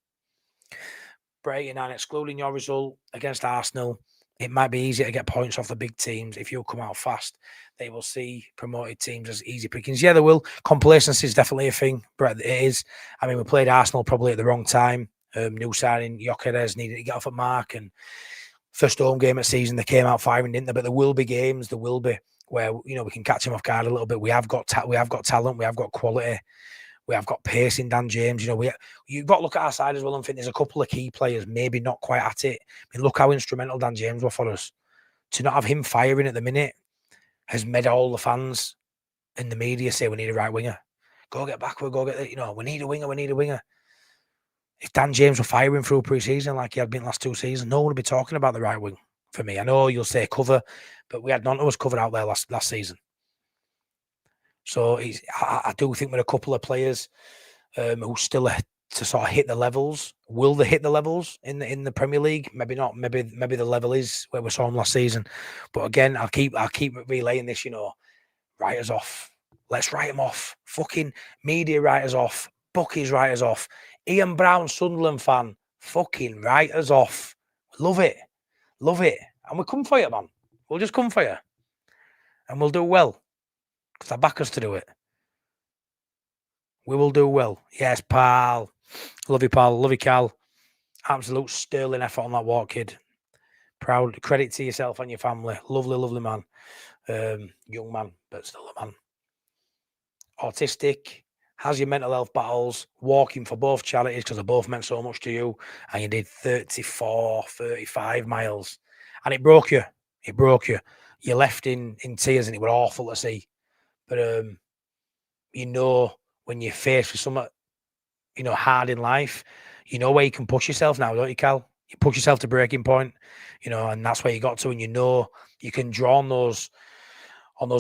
Brighton, and excluding your result against Arsenal, it might be easier to get points off the big teams. If you come out fast, they will see promoted teams as easy pickings. Yeah, they will. Complacency is definitely a thing, Brett. It is. I mean, we played Arsenal probably at the wrong time. New signing, Gyökeres needed to get off at mark, and first home game of the season, they came out firing, didn't they? But there will be games, there will be where we can catch him off guard a little bit. We have got talent, we have got quality, we have got pace in Dan James. You've got to look at our side as well and think there's a couple of key players maybe not quite at it. I mean, look how instrumental Dan James were for us. To not have him firing at the minute has made all the fans in the media say we need a right winger. Go get backward, go get we need a winger. If Dan James were firing through pre-season like he had been last 2 seasons, no one would be talking about the right wing for me. I know you'll say cover, but we had none of us covered out there last season. So I do think with a couple of players who still to sort of hit the levels. Will they hit the levels in the Premier League? Maybe not. Maybe the level is where we saw them last season. But again, I'll keep relaying this. Write us off. Let's write them off. Fucking media write us off. Bookies write us off. Ian Brown, Sunderland fan, fucking write us off. Love it. And we'll come for you, man. We'll just come for you. And we'll do well. Because I back us to do it. We will do well. Yes, pal. Love you, pal. Love you, Cal. Absolute sterling effort on that walk, kid. Proud. Credit to yourself and your family. Lovely, lovely man. Young man, but still a man. Autistic. Has your mental health battles. Walking for both charities because they both meant so much to you. And you did 34, 35 miles. And it broke you. You left in tears and it was awful to see. But, when you're faced with something, hard in life, where you can push yourself now, don't you, Cal? You push yourself to breaking point, and that's where you got to, and you can draw on those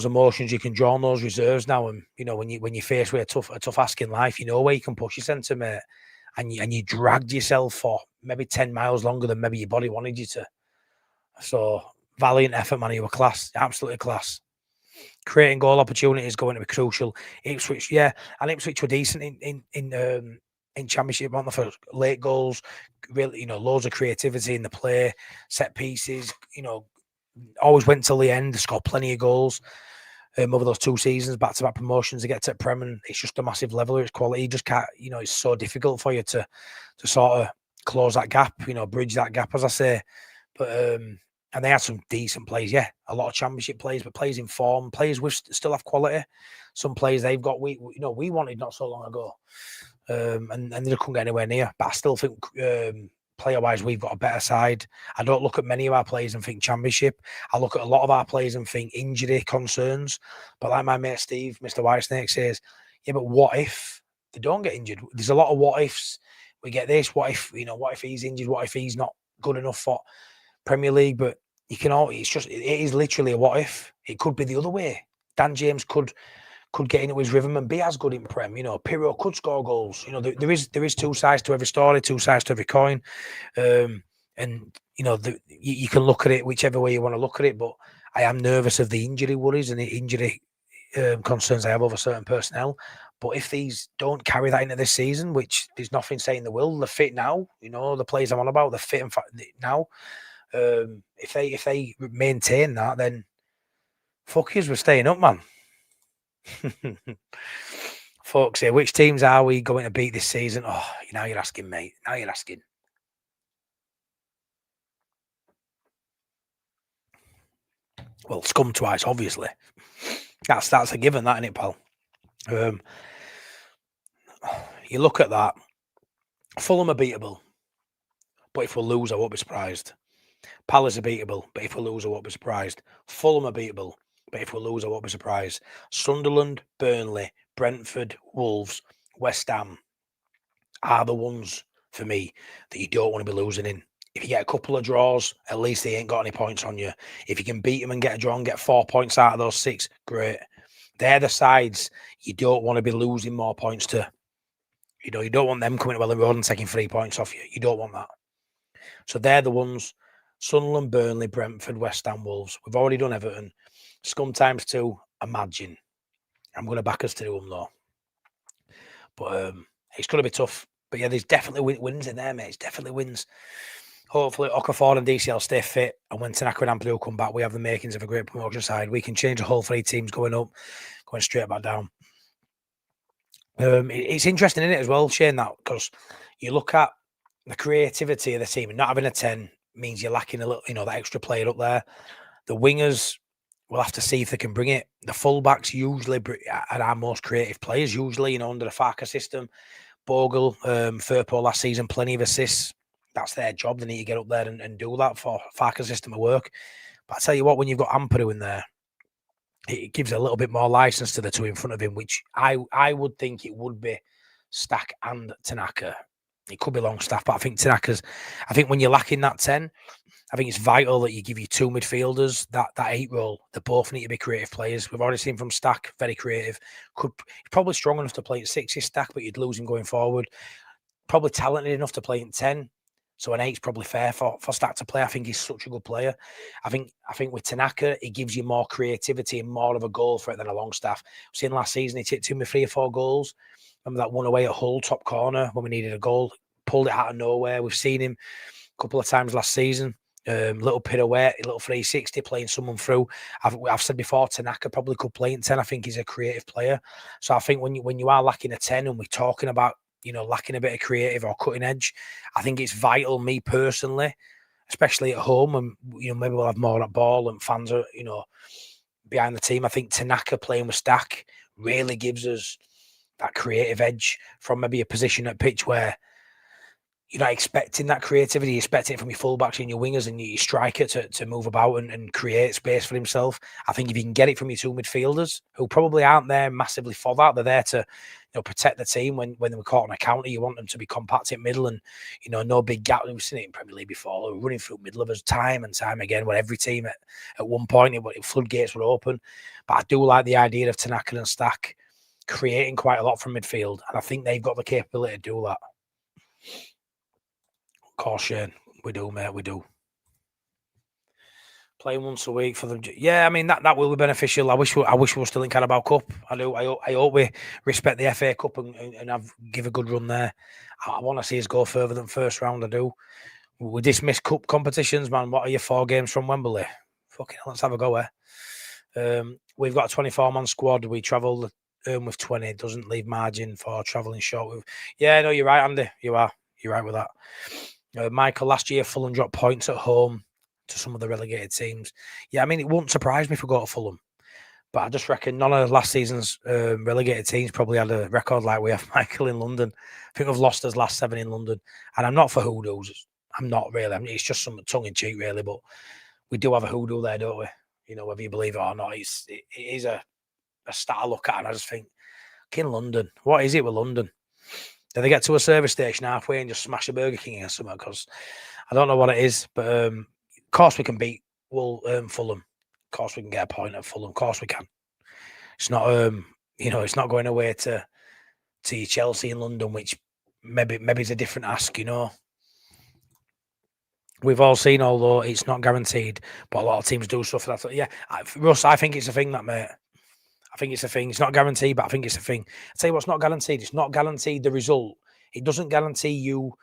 emotions, you can draw on those reserves now, and when you're faced with a tough ask in life, where you can push your centre, mate, and you dragged yourself for maybe 10 miles longer than maybe your body wanted you to. So valiant effort, man. You were class, absolutely class. Creating goal opportunities going to be crucial. Ipswich, yeah, and Ipswich were decent in Championship, on the first late goals. Really, loads of creativity in the play, set pieces. Always went till the end. Scored plenty of goals over those 2 seasons, back-to-back promotions to get to Prem, and it's just a massive leveler. It's quality. You just can't. It's so difficult for you to sort of close that gap. Bridge that gap, as I say. But and they had some decent plays, yeah. A lot of Championship plays, but players in form, players which still have quality. Some players they've got we wanted not so long ago, and they couldn't get anywhere near. But I still think player-wise we've got a better side. I don't look at many of our players and think Championship. I look at a lot of our players and think injury concerns. But like my mate Steve, Mr. Whitesnake says, yeah, but what if they don't get injured? There's a lot of what ifs. We get this. What if what if he's injured? What if he's not good enough for Premier League? But it is literally a what if. It could be the other way. Dan James could get into his rhythm and be as good in Prem. Pirro could score goals. There is 2 sides to every story, 2 sides to every coin. And you can look at it whichever way you want to look at it. But I am nervous of the injury worries and the injury concerns I have over certain personnel. But if these don't carry that into this season, which there's nothing saying they will, they're fit now. The players I'm on about, they're fit and now. If they maintain that, then fuck yous, we're staying up, man. Folks here, which teams are we going to beat this season? Oh, now you're asking, mate. Now you're asking. Well, scum twice, obviously. That's a given, that, isn't it, pal? You look at that. Fulham are beatable, but if we lose, I won't be surprised. Palace are beatable, but if we lose, I won't be surprised. Fulham are beatable, but if we lose, I won't be surprised. Sunderland, Burnley, Brentford, Wolves, West Ham are the ones for me that you don't want to be losing in. If you get a couple of draws, at least they ain't got any points on you. If you can beat them and get a draw and get 4 points out of those 6, great. They're the sides you don't want to be losing more points to. You don't want them coming to Welling Road and taking 3 points off you. You don't want that. So they're the ones. Sunderland, Burnley, Brentford, West Ham, Wolves. We've already done Everton. Scum times 2, Imagine. I'm going to back us to do them, though. But it's going to be tough. But yeah, there's definitely wins in there, mate. It's definitely wins. Hopefully, Okafor and DCL stay fit, and when Tanaka and Ampadu come back, we have the makings of a great promotion side. We can change the whole 3 teams going up, going straight back down. It's interesting, isn't it, as well, Shane, that because you look at the creativity of the team, and not having a 10 means you're lacking a little, that extra player up there. The wingers, we'll have to see if they can bring it. The fullbacks usually are our most creative players, usually, under the Farker system. Bogle, Firpo last season, plenty of assists. That's their job. They need to get up there and do that for Farker's system to work. But I tell you what, when you've got Ampadu in there, it gives a little bit more license to the 2 in front of him, which I would think it would be Stack and Tanaka. It could be Longstaff, but I think when you're lacking that 10, I think it's vital that you give you 2 midfielders, that 8 role. They both need to be creative players. We've already seen from Stack, very creative. Probably strong enough to play at 6 Stack, but you'd lose him going forward. Probably talented enough to play in 10. So an 8's probably fair for Stack to play. I think he's such a good player. I think with Tanaka, it gives you more creativity and more of a goal threat than a Longstaff. We've seen last season, he took me 3 or 4 goals. Remember that one away at Hull, top corner, when we needed a goal. Pulled it out of nowhere. We've seen him a couple of times last season. Little pirouette, a little 360, playing someone through. I've said before, Tanaka probably could play in 10. I think he's a creative player. So I think when you are lacking a 10 and we're talking about, lacking a bit of creative or cutting edge, I think it's vital, me personally, especially at home, and maybe we'll have more at ball and fans are, behind the team. I think Tanaka playing with Stack really gives us that creative edge from maybe a position at pitch where you're not expecting that creativity. You're expecting it from your fullbacks and your wingers and your striker to move about and create space for himself. I think if you can get it from your 2 midfielders, who probably aren't there massively for that, they're there to protect the team when they were caught on a counter. You want them to be compact in middle and no big gap. We've seen it in Premier League before. We're running through middle of us time and time again, where every team at one point floodgates were open. But I do like the idea of Tanaka and Stack creating quite a lot from midfield, and I think they've got the capability to do that. Of course, Shane, we do, mate. We do. Playing once a week for them. Yeah, I mean that will be beneficial. I wish we were still in Carabao Cup. I do. I hope we respect the FA Cup and give a good run there. I want to see us go further than first round. I do. We dismiss cup competitions, man. What are your 4 games from Wembley? Fucking hell, let's have a go there. We've got a 24-man squad. We travel with 20. It doesn't leave margin for travelling short. Yeah, no, you're right, Andy. You are. You're right with that. Michael, last year Fulham dropped points at home to some of the relegated teams. Yeah, I mean, it wouldn't surprise me if we go to Fulham. But I just reckon none of last season's relegated teams probably had a record like we have, Michael, in London. I think we've lost us last 7 in London. And I'm not for hoodoos. I'm not really. I mean, it's just some tongue-in-cheek, really. But we do have a hoodoo there, don't we? Whether you believe it or not, it is a stat I look at and I just think, in London, what is it with London? Do they get to a service station halfway and just smash a Burger King or something? Because I don't know what it is, but of course we can beat Fulham. Of course we can get a point at Fulham. Of course we can. It's not, it's not going away to your Chelsea in London, which maybe is a different ask. We've all seen, although it's not guaranteed, but a lot of teams do stuff that. Yeah, Russ, I think it's a thing, that, mate. I think it's a thing. It's not guaranteed, but I think it's a thing. I'll tell you what's not guaranteed. It's not guaranteed the result. It doesn't guarantee you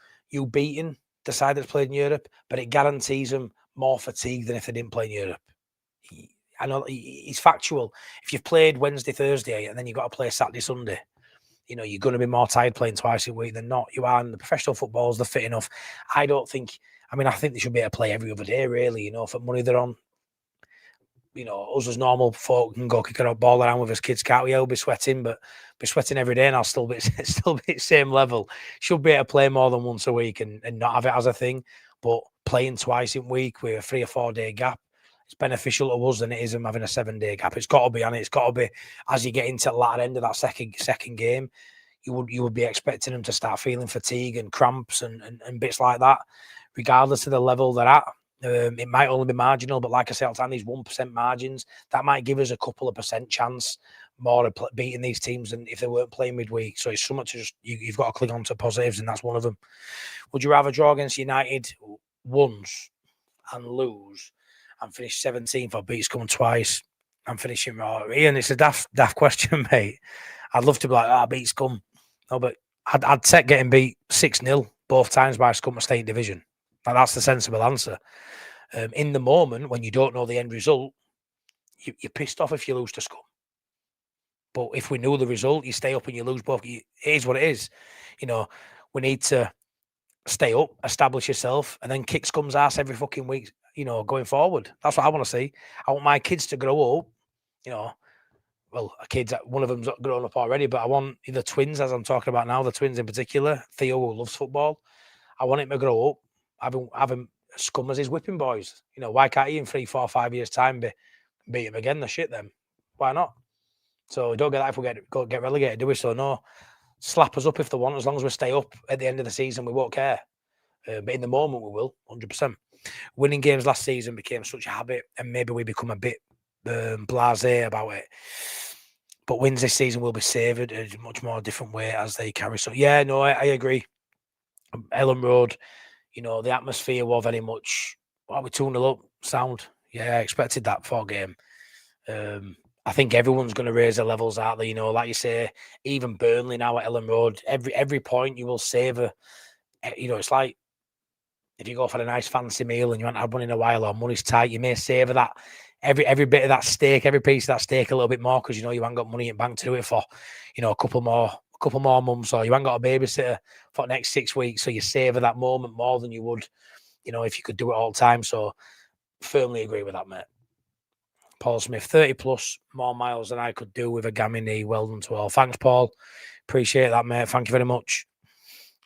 beating the side that's played in Europe, but it guarantees them more fatigue than if they didn't play in Europe. I know it's factual. If you've played Wednesday, Thursday, and then you've got to play Saturday, Sunday, you're going to be more tired playing twice a week than not. You are, and the professional footballers, they're fit enough. I think they should be able to play every other day, really, for money they're on. Us as normal folk can go kick a ball around with us kids, can't we? I'll be sweating, but be sweating every day and I'll still be at same level. Should be able to play more than once a week and not have it as a thing, but playing twice in week with a 3 or 4 day gap, it's beneficial to us than it is them having a 7-day gap. It's got to be, and it's got to be as you get into the latter end of that second game, you would be expecting them to start feeling fatigue and cramps and bits like that, regardless of the level they're at. It might only be marginal, but like I say, on these 1% margins, that might give us a couple of % chance more of beating these teams than if they weren't playing midweek. So it's something to just, you've got to cling on to positives, and that's one of them. Would you rather draw against United once and lose and finish 17th, or beat Scum twice and finishing raw? Ian, it's a daft question, mate. I'd love to be like, beat Scum. No, but I'd take getting beat 6-0 both times by Scunthorpe State Division. Like, that's the sensible answer. In the moment, when you don't know the end result, you're pissed off if you lose to Scum. But if we knew the result, you stay up and you lose both. It is what it is. You know, we need to stay up, establish yourself, and then kick Scum's ass every fucking week, you know, going forward. That's what I want to see. I want my kids to grow up, you know. Well, kids, one of them's grown up already, but I want the twins, as I'm talking about now, the twins in particular, Theo, who loves football. I want him to grow up having Scum as his whipping boys. You know, why can't he in 3, 4, 5 years' time beat him again? The shit then. Why not? So we don't get that if we get relegated, do we? So no, slap us up if they want. As long as we stay up at the end of the season, we won't care. But in the moment, we will, 100%. Winning games last season became such a habit, and maybe we become a bit blasé about it. But wins this season will be savoured in a much more different way as they carry. So yeah, no, I agree. Ellen Road, you know, the atmosphere was very much, we 2-0 up, sound. Yeah, I expected that for a game. I think everyone's going to raise their levels out there, you know, like you say, even Burnley now at Ellen Road, every point you will savour. You know, it's like if you go for a nice fancy meal and you haven't had one in a while or money's tight, you may savour that every bit of that steak, every piece of that steak a little bit more because you know you haven't got money in bank to do it for, you know, a couple more months, or you haven't got a babysitter for the next 6 weeks, so you savour that moment more than you would, you know, if you could do it all the time. So firmly agree with that, mate. Paul Smith, 30 plus, more miles than I could do with a gammy knee. Well done to all. Thanks, Paul. Appreciate that, mate. Thank you very much.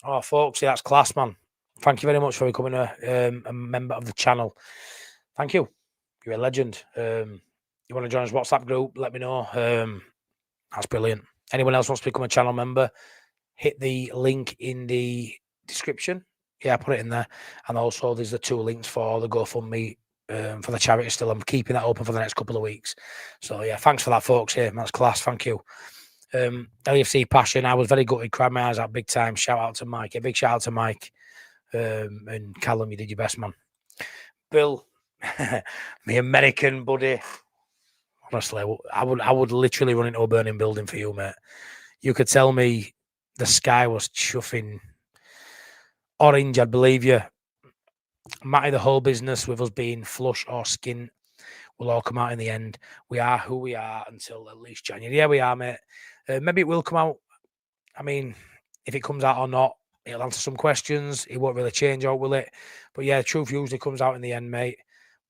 Oh, folks, that's class, man. Thank you very much for becoming a member of the channel. Thank you. You're a legend. You want to join us WhatsApp group? Let me know. That's brilliant. Anyone else wants to become a channel member? Hit the link in the description. Yeah, put it in there. And also, there's the 2 links for the GoFundMe for the charity still. I'm keeping that open for the next couple of weeks. So, yeah, thanks for that, folks. Yeah, that's class. Thank you. LFC Passion, I was very gutted, cried my eyes out big time. Shout out to Mike. A big shout out to Mike. And Callum, you did your best, man. Bill, my American buddy. Honestly, I would literally run into a burning building for you, mate. You could tell me the sky was chuffing orange, I'd believe you. Matty, the whole business with us being flush or skin will all come out in the end. We are who we are until at least January. Yeah, we are, mate. Maybe it will come out. I mean, if it comes out or not, it'll answer some questions. It won't really change out, will it? But yeah, truth usually comes out in the end, mate.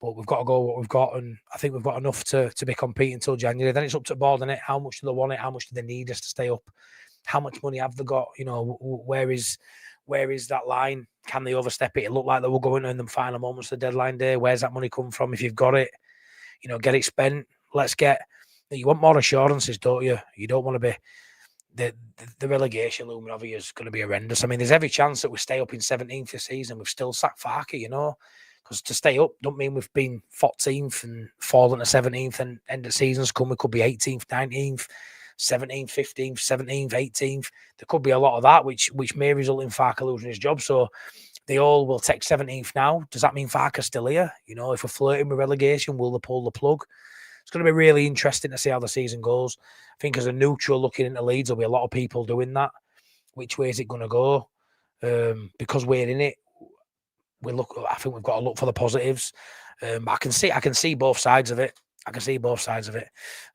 But we've got to go what we've got, and I think we've got enough to be competing until January. Then it's up to the board, isn't it? How much do they want it? How much do they need us to stay up? How much money have they got? You know, where is that line? Can they overstep it? It looked like they were going in the final moments of the deadline day. Where's that money come from? If you've got it, you know, get it spent. Let's get. You want more assurances, don't you? You don't want to be. The relegation looming over you is going to be horrendous. I mean, there's every chance that we stay up in 17th this season. We've still sacked Farke, you know, because to stay up don't mean we've been 14th and fallen to 17th and end of seasons come. We could be 18th, 19th, 17th, 15th, 17th, 18th. There could be a lot of that, which may result in Farke losing his job. So they all will take 17th now. Does that mean Farke's still here? You know, if we're flirting with relegation, will they pull the plug? It's going to be really interesting to see how the season goes. I think as a neutral looking into Leeds, there'll be a lot of people doing that. Which way is it going to go? Because we're in it, I think we've got to look for the positives. But I can see both sides of it.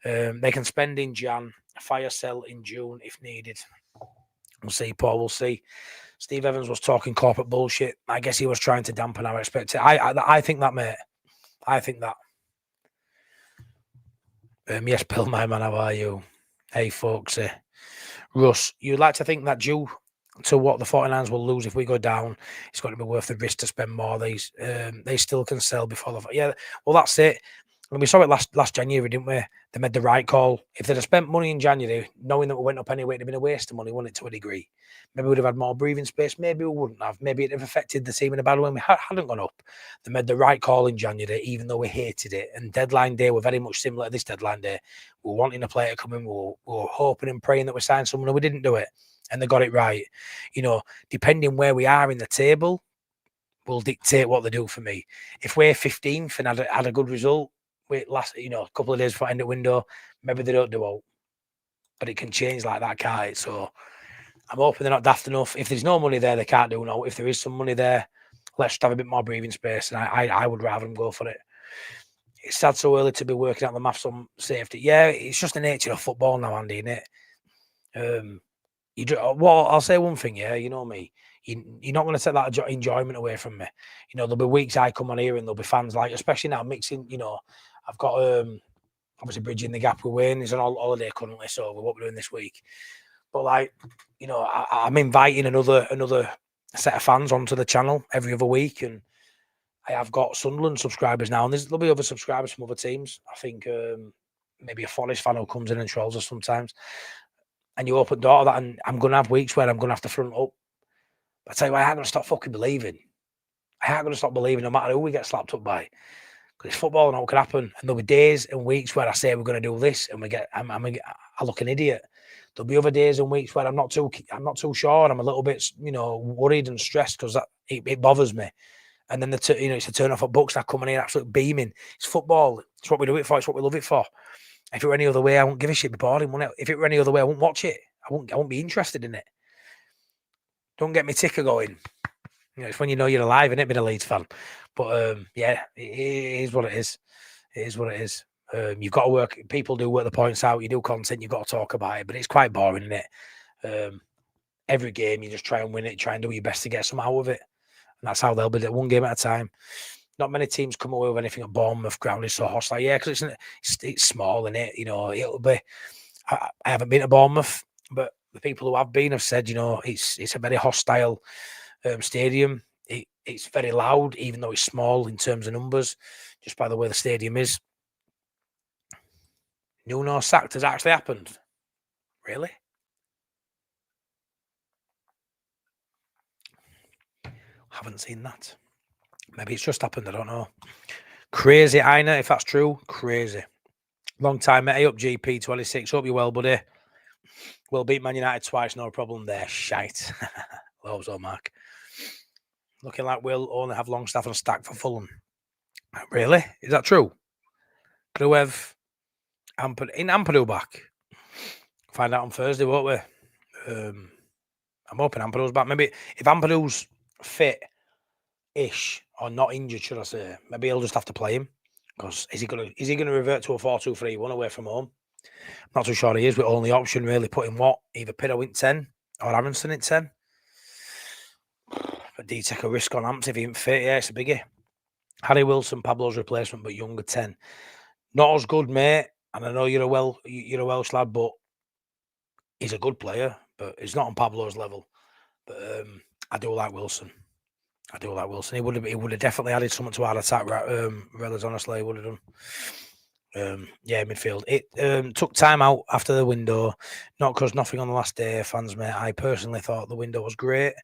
They can spend in Jan, fire sell in June if needed. We'll see, Paul. We'll see. Steve Evans was talking corporate bullshit. I guess he was trying to dampen our expectations. I think that, mate. I think that. Yes, Bill, my man, how are you? Hey, folks. Russ, you'd like to think that due to what the 49ers will lose if we go down, it's going to be worth the risk to spend more. They still can sell before the... Yeah, well, that's it. And we saw it last January, didn't we? They made the right call. If they'd have spent money in January, knowing that we went up anyway, it'd have been a waste of money, wouldn't it, to a degree? Maybe we'd have had more breathing space. Maybe we wouldn't have. Maybe it'd have affected the team in a bad way when we hadn't gone up. They made the right call in January, even though we hated it. And deadline day were very much similar to this deadline day. We were wanting a player to come in. We were hoping and praying that we signed someone, and we didn't do it. And they got it right. You know, depending where we are in the table, will dictate what they do for me. If we're 15th and had a good result, a couple of days before end of window, maybe they don't do out. But it can change like that, can't it? So I'm hoping they're not daft enough. If there's no money there, they can't do no. If there is some money there, let's just have a bit more breathing space. And I would rather them go for it. It's sad so early to be working out the maths on safety. Yeah, it's just the nature of football now, Andy, isn't it? Well, I'll say one thing, yeah, you know me. You're not going to take that enjoyment away from me. You know, there'll be weeks I come on here and there'll be fans like, especially now mixing, you know, I've got obviously bridging the gap with Wayne. He's on holiday currently, so we're what we're doing this week. But like, you know, I'm inviting another set of fans onto the channel every other week, and I have got Sunderland subscribers now, and there'll be other subscribers from other teams. I think maybe a Forest fan who comes in and trolls us sometimes. And you open door to that, and I'm going to have weeks where I'm going to have to front up. But I tell you what, I ain't going to stop fucking believing. I ain't going to stop believing no matter who we get slapped up by. Because it's football and what can happen. And there'll be days and weeks where I say we're going to do this and I look an idiot. There'll be other days and weeks where I'm not too sure and I'm a little bit, you know, worried and stressed because it bothers me. And then it's a turn off at Bucks. I coming in absolutely beaming. It's football. It's what we do it for. It's what we love it for. If it were any other way, I wouldn't give a shit. Be boring, wouldn't it? If it were any other way, I wouldn't watch it. I wouldn't be interested in it. Don't get me ticker going. You know, it's when you know you're alive, innit, being a Leeds fan. But yeah, it is what it is. It is what it is. You've got to work. People do work the points out. You do content. You've got to talk about it. But it's quite boring, isn't it? Every game, you just try and win it. Try and do your best to get some out of it. And that's how they'll be. One game at a time. Not many teams come away with anything at Bournemouth. Ground is so hostile. Yeah, because it's small, isn't it? You know, it'll be. I haven't been to Bournemouth, but the people who have been have said, you know, it's a very hostile stadium. It's very loud, even though it's small in terms of numbers, just by the way the stadium is. Nuno sacked has actually happened. Really? Haven't seen that. Maybe it's just happened. I don't know. Crazy, Aina, if that's true. Crazy. Long time, mate. Hey up, GP26. Hope you're well, buddy. We'll beat Man United twice. No problem there. Shite. Loves on Mark. Looking like we'll only have Longstaff and Stack for Fulham. Really? Is that true? Could we have Ampadu back? Find out on Thursday, won't we? I'm hoping Ampadu's back. Maybe if Ampadu's fit-ish or not injured, should I say, maybe he'll just have to play him. Because is he gonna revert to a 4-2-3-1 away from home? I'm not too sure he is. With only option really putting what either Piddo in 10 or Aronson in 10. But do you take a risk on Amps if he ain't fit? Yeah, it's a biggie. Harry Wilson, Pablo's replacement, but younger 10. Not as good, mate. And I know you're a Welsh lad, but he's a good player. But he's not on Pablo's level. But I do like Wilson. He would have definitely added something to our attack. Rellas, honestly, he would have done. Yeah, midfield. It took time out after the window, not because nothing on the last day, fans, mate. I personally thought the window was great.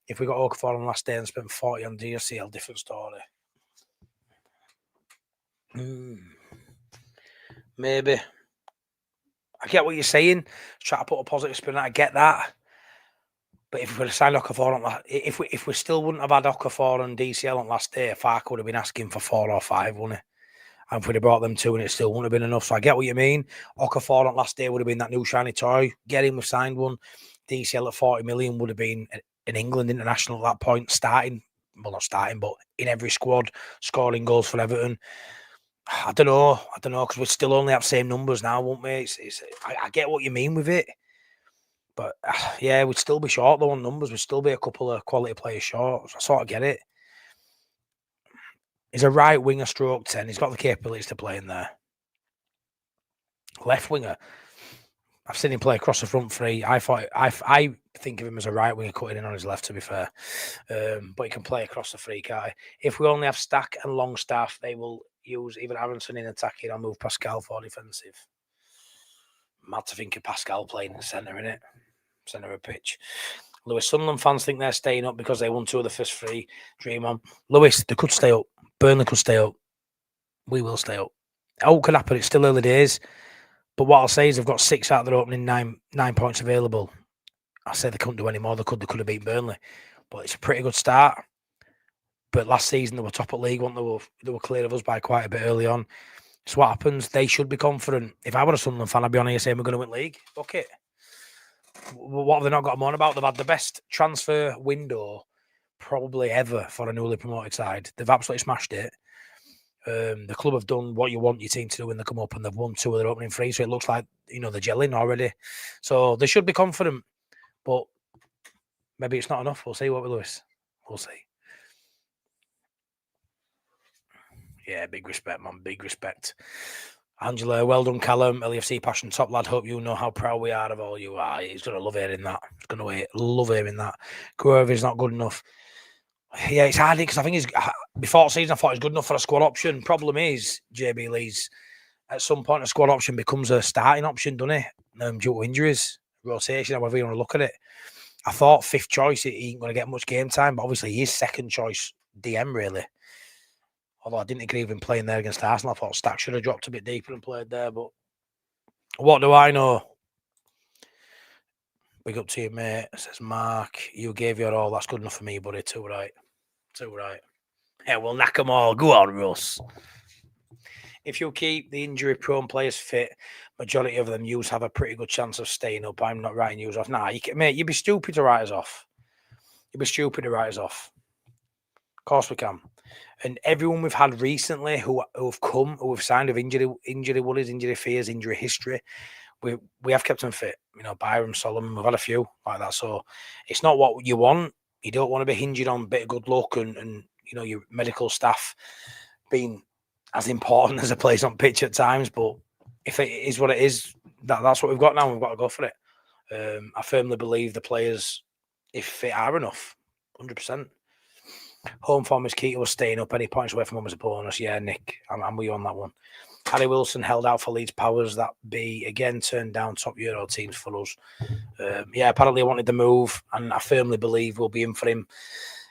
If we got Okafor on the last day and spent 40 on DSCL, different story. Maybe. I get what you're saying. Try to put a positive spin on it. I get that. But if we would have signed Okafor on if we still wouldn't have had Okafor and DCL on last day, Fark would have been asking for 4 or 5, wouldn't it? And if we'd have brought them 2 and it still wouldn't have been enough. So I get what you mean. Okafor on last day would have been that new shiny toy. Get him, we've signed one. DCL at 40 million would have been in England international at that point, starting. Well, not starting, but in every squad, scoring goals for Everton. I don't know, because we still only have same numbers now, won't we? I get what you mean with it. But yeah, we'd still be short though on numbers. We'd still be a couple of quality players short. So I sort of get it. He's a right winger stroke 10. He's got the capabilities to play in there. Left winger. I've seen him play across the front three. I think of him as a right winger cutting in on his left, to be fair. But he can play across the three, can't he? If we only have Stack and Longstaff, they will use even Aronson in attacking or move Pascal for defensive. Mad to think of Pascal playing in the centre, innit? Centre of pitch. Lewis, Sunderland fans think they're staying up because they won 2 of the first 3. Dream on. Lewis, they could stay up. Burnley could stay up. We will stay up. All could happen. It's still early days. But what I'll say is they've got 6 out of their opening 9 points available. I say they couldn't do any more. They could have beaten Burnley. But it's a pretty good start. But last season they were top of league, weren't they? They were clear of us by quite a bit early on. So what happens? They should be confident. If I were a Sunderland fan, I'd be on here saying we're going to win league. Fuck it. What have they not got them on about? They've had the best transfer window probably ever for a newly promoted side. They've absolutely smashed it. The club have done what you want your team to do when they come up, and they've won 2 of their opening 3. So it looks like, they're gelling already. So they should be confident, but maybe it's not enough. We'll see, what with Lewis. We'll see. Yeah, big respect, man. Big respect. Angela, well done, Callum. LFC Passion, top lad. Hope you know how proud we are of all you are. He's going to love hearing that. He's going to love hearing that. Grover's not good enough. Yeah, it's hard because I think before the season I thought he's good enough for a squad option. Problem is, JB Leeds, at some point a squad option becomes a starting option, doesn't it? Due to injuries, rotation, however you want to look at it. I thought 5th choice, he ain't going to get much game time, but obviously he is 2nd choice DM, really. Although I didn't agree with him playing there against Arsenal. I thought Stack should have dropped a bit deeper and played there, but what do I know? Big up to you, mate. Says Mark, you gave your all. That's good enough for me, buddy. Too right. Yeah, we'll knock them all. Go on, Russ. If you keep the injury-prone players fit, majority of them yous have a pretty good chance of staying up. I'm not writing yous off. Nah, mate, you'd be stupid to write us off. Of course we can. And everyone we've had recently who have signed with injury worries, injury fears, injury history, we have kept them fit. Byram, Solomon, we've had a few like that. So it's not what you want. You don't want to be hinged on a bit of good luck and your medical staff being as important as a place on pitch at times. But if it is what it is, that's what we've got now. We've got to go for it. I firmly believe the players, if fit, are enough, 100%. Home form is key to us staying up. Any points away from home is a bonus. Yeah, Nick, I'm with you on that one. Harry Wilson held out for Leeds powers that be again turned down top Euro teams for us. Yeah, apparently he wanted the move, and I firmly believe we'll be in for him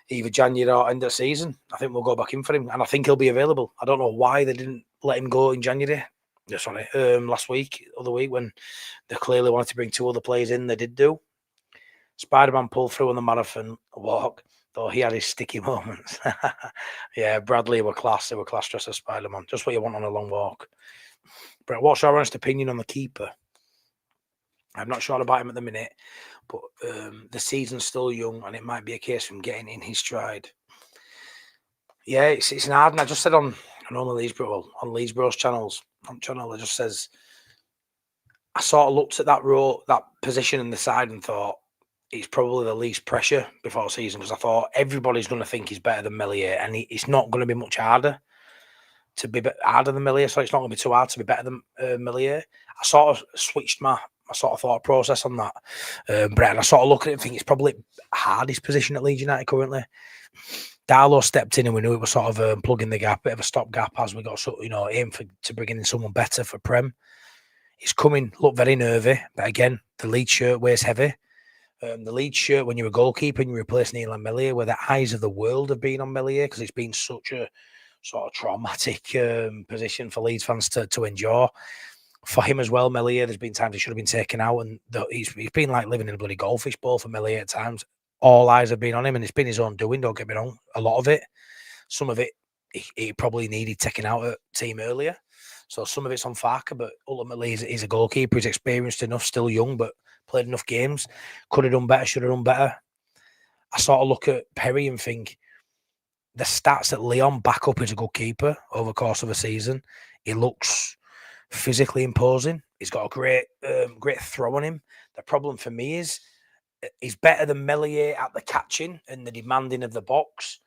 either January or end of the season. I think we'll go back in for him, and I think he'll be available. I don't know why they didn't let him go in January. Last week, other week, when they clearly wanted to bring 2 other players in. They did do. Spider-Man pulled through on the marathon walk, though he had his sticky moments. Yeah, Bradley were class. They were class dressed as Spider-Man. Just what you want on a long walk. But what's your honest opinion on the keeper? I'm not sure about him at the minute, but the season's still young, and it might be a case of him getting in his stride. Yeah, it's an hard. And I just said on Leedsboro's channel, it just says, I sort of looked at that position in the side and thought it's probably the least pressure before the season, because I thought everybody's going to think he's better than Meslier, and it's not going to be much harder to be harder than Meslier, so it's not going to be too hard to be better than Meslier. I sort of switched my sort of thought process on that, Brett, and I sort of look at it and think it's probably hardest position at Leeds United currently. Darlow stepped in, and we knew it was sort of plugging the gap, bit of a stop gap as we got aim to bring in someone better for Prem. He's coming, looked very nervy, but again, the Leeds shirt weighs heavy. The Leeds shirt, when you're a goalkeeper and you replace Neil and Meslier, where the eyes of the world have been on Meslier, because it's been such a sort of traumatic position for Leeds fans to endure. For him as well, Meslier, there's been times he should have been taken out, and he's been like living in a bloody goldfish bowl for Meslier at times. All eyes have been on him, and it's been his own doing, don't get me wrong. A lot of it. Some of it, he probably needed taken out at team earlier. So some of it's on Farker, but ultimately he's a goalkeeper. He's experienced enough, still young, but played enough games. Could have done better, should have done better. I sort of look at Perry and think the stats that Leon back up as a good keeper over the course of a season. He looks physically imposing. He's got a great throw on him. The problem for me is he's better than Meslier at the catching and the demanding of the box.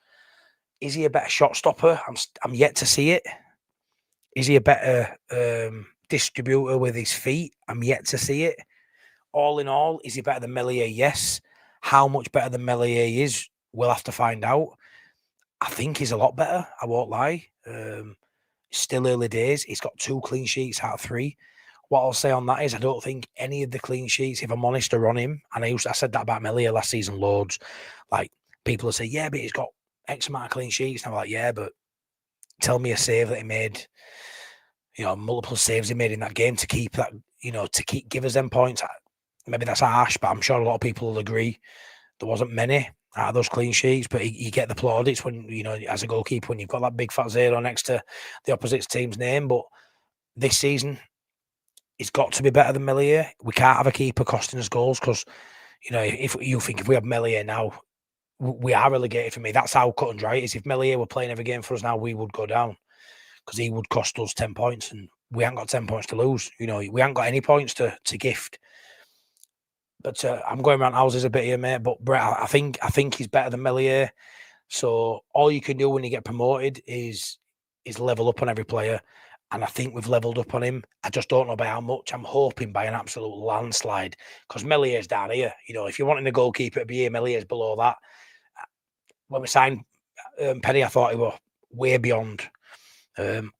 Is he a better shot stopper? I'm yet to see it. Is he a better distributor with his feet? I'm yet to see it. All in all, is he better than Meslier? Yes. How much better than Meslier is, we'll have to find out. I think he's a lot better. I won't lie. Still early days. He's got 2 clean sheets out of 3. What I'll say on that is I don't think any of the clean sheets, if I'm honest, are on him. And I said that about Meslier last season loads. Like, people will say, yeah, but he's got X amount of clean sheets. And I'm like, yeah, but tell me a save that he made, multiple saves he made in that game to keep that, give us them points. Maybe that's harsh, but I'm sure a lot of people will agree. There wasn't many out of those clean sheets, but you get the plaudits when, as a goalkeeper, when you've got that big fat zero next to the opposite team's name. But this season, he's got to be better than Meslier. We can't have a keeper costing us goals because, if you think if we have Meslier now, we are relegated for me. That's how cut and dry it is. If Meslier were playing every game for us now, we would go down because he would cost us 10 points and we haven't got 10 points to lose. We haven't got any points to gift. But I'm going around houses a bit here, mate. But Brett, I think he's better than Meslier. So all you can do when you get promoted is level up on every player. And I think we've leveled up on him. I just don't know by how much. I'm hoping by an absolute landslide because Mellier's down here. If you're wanting a goalkeeper to be here, Mellier's below that. When we signed Penny, I thought he was way beyond. I'm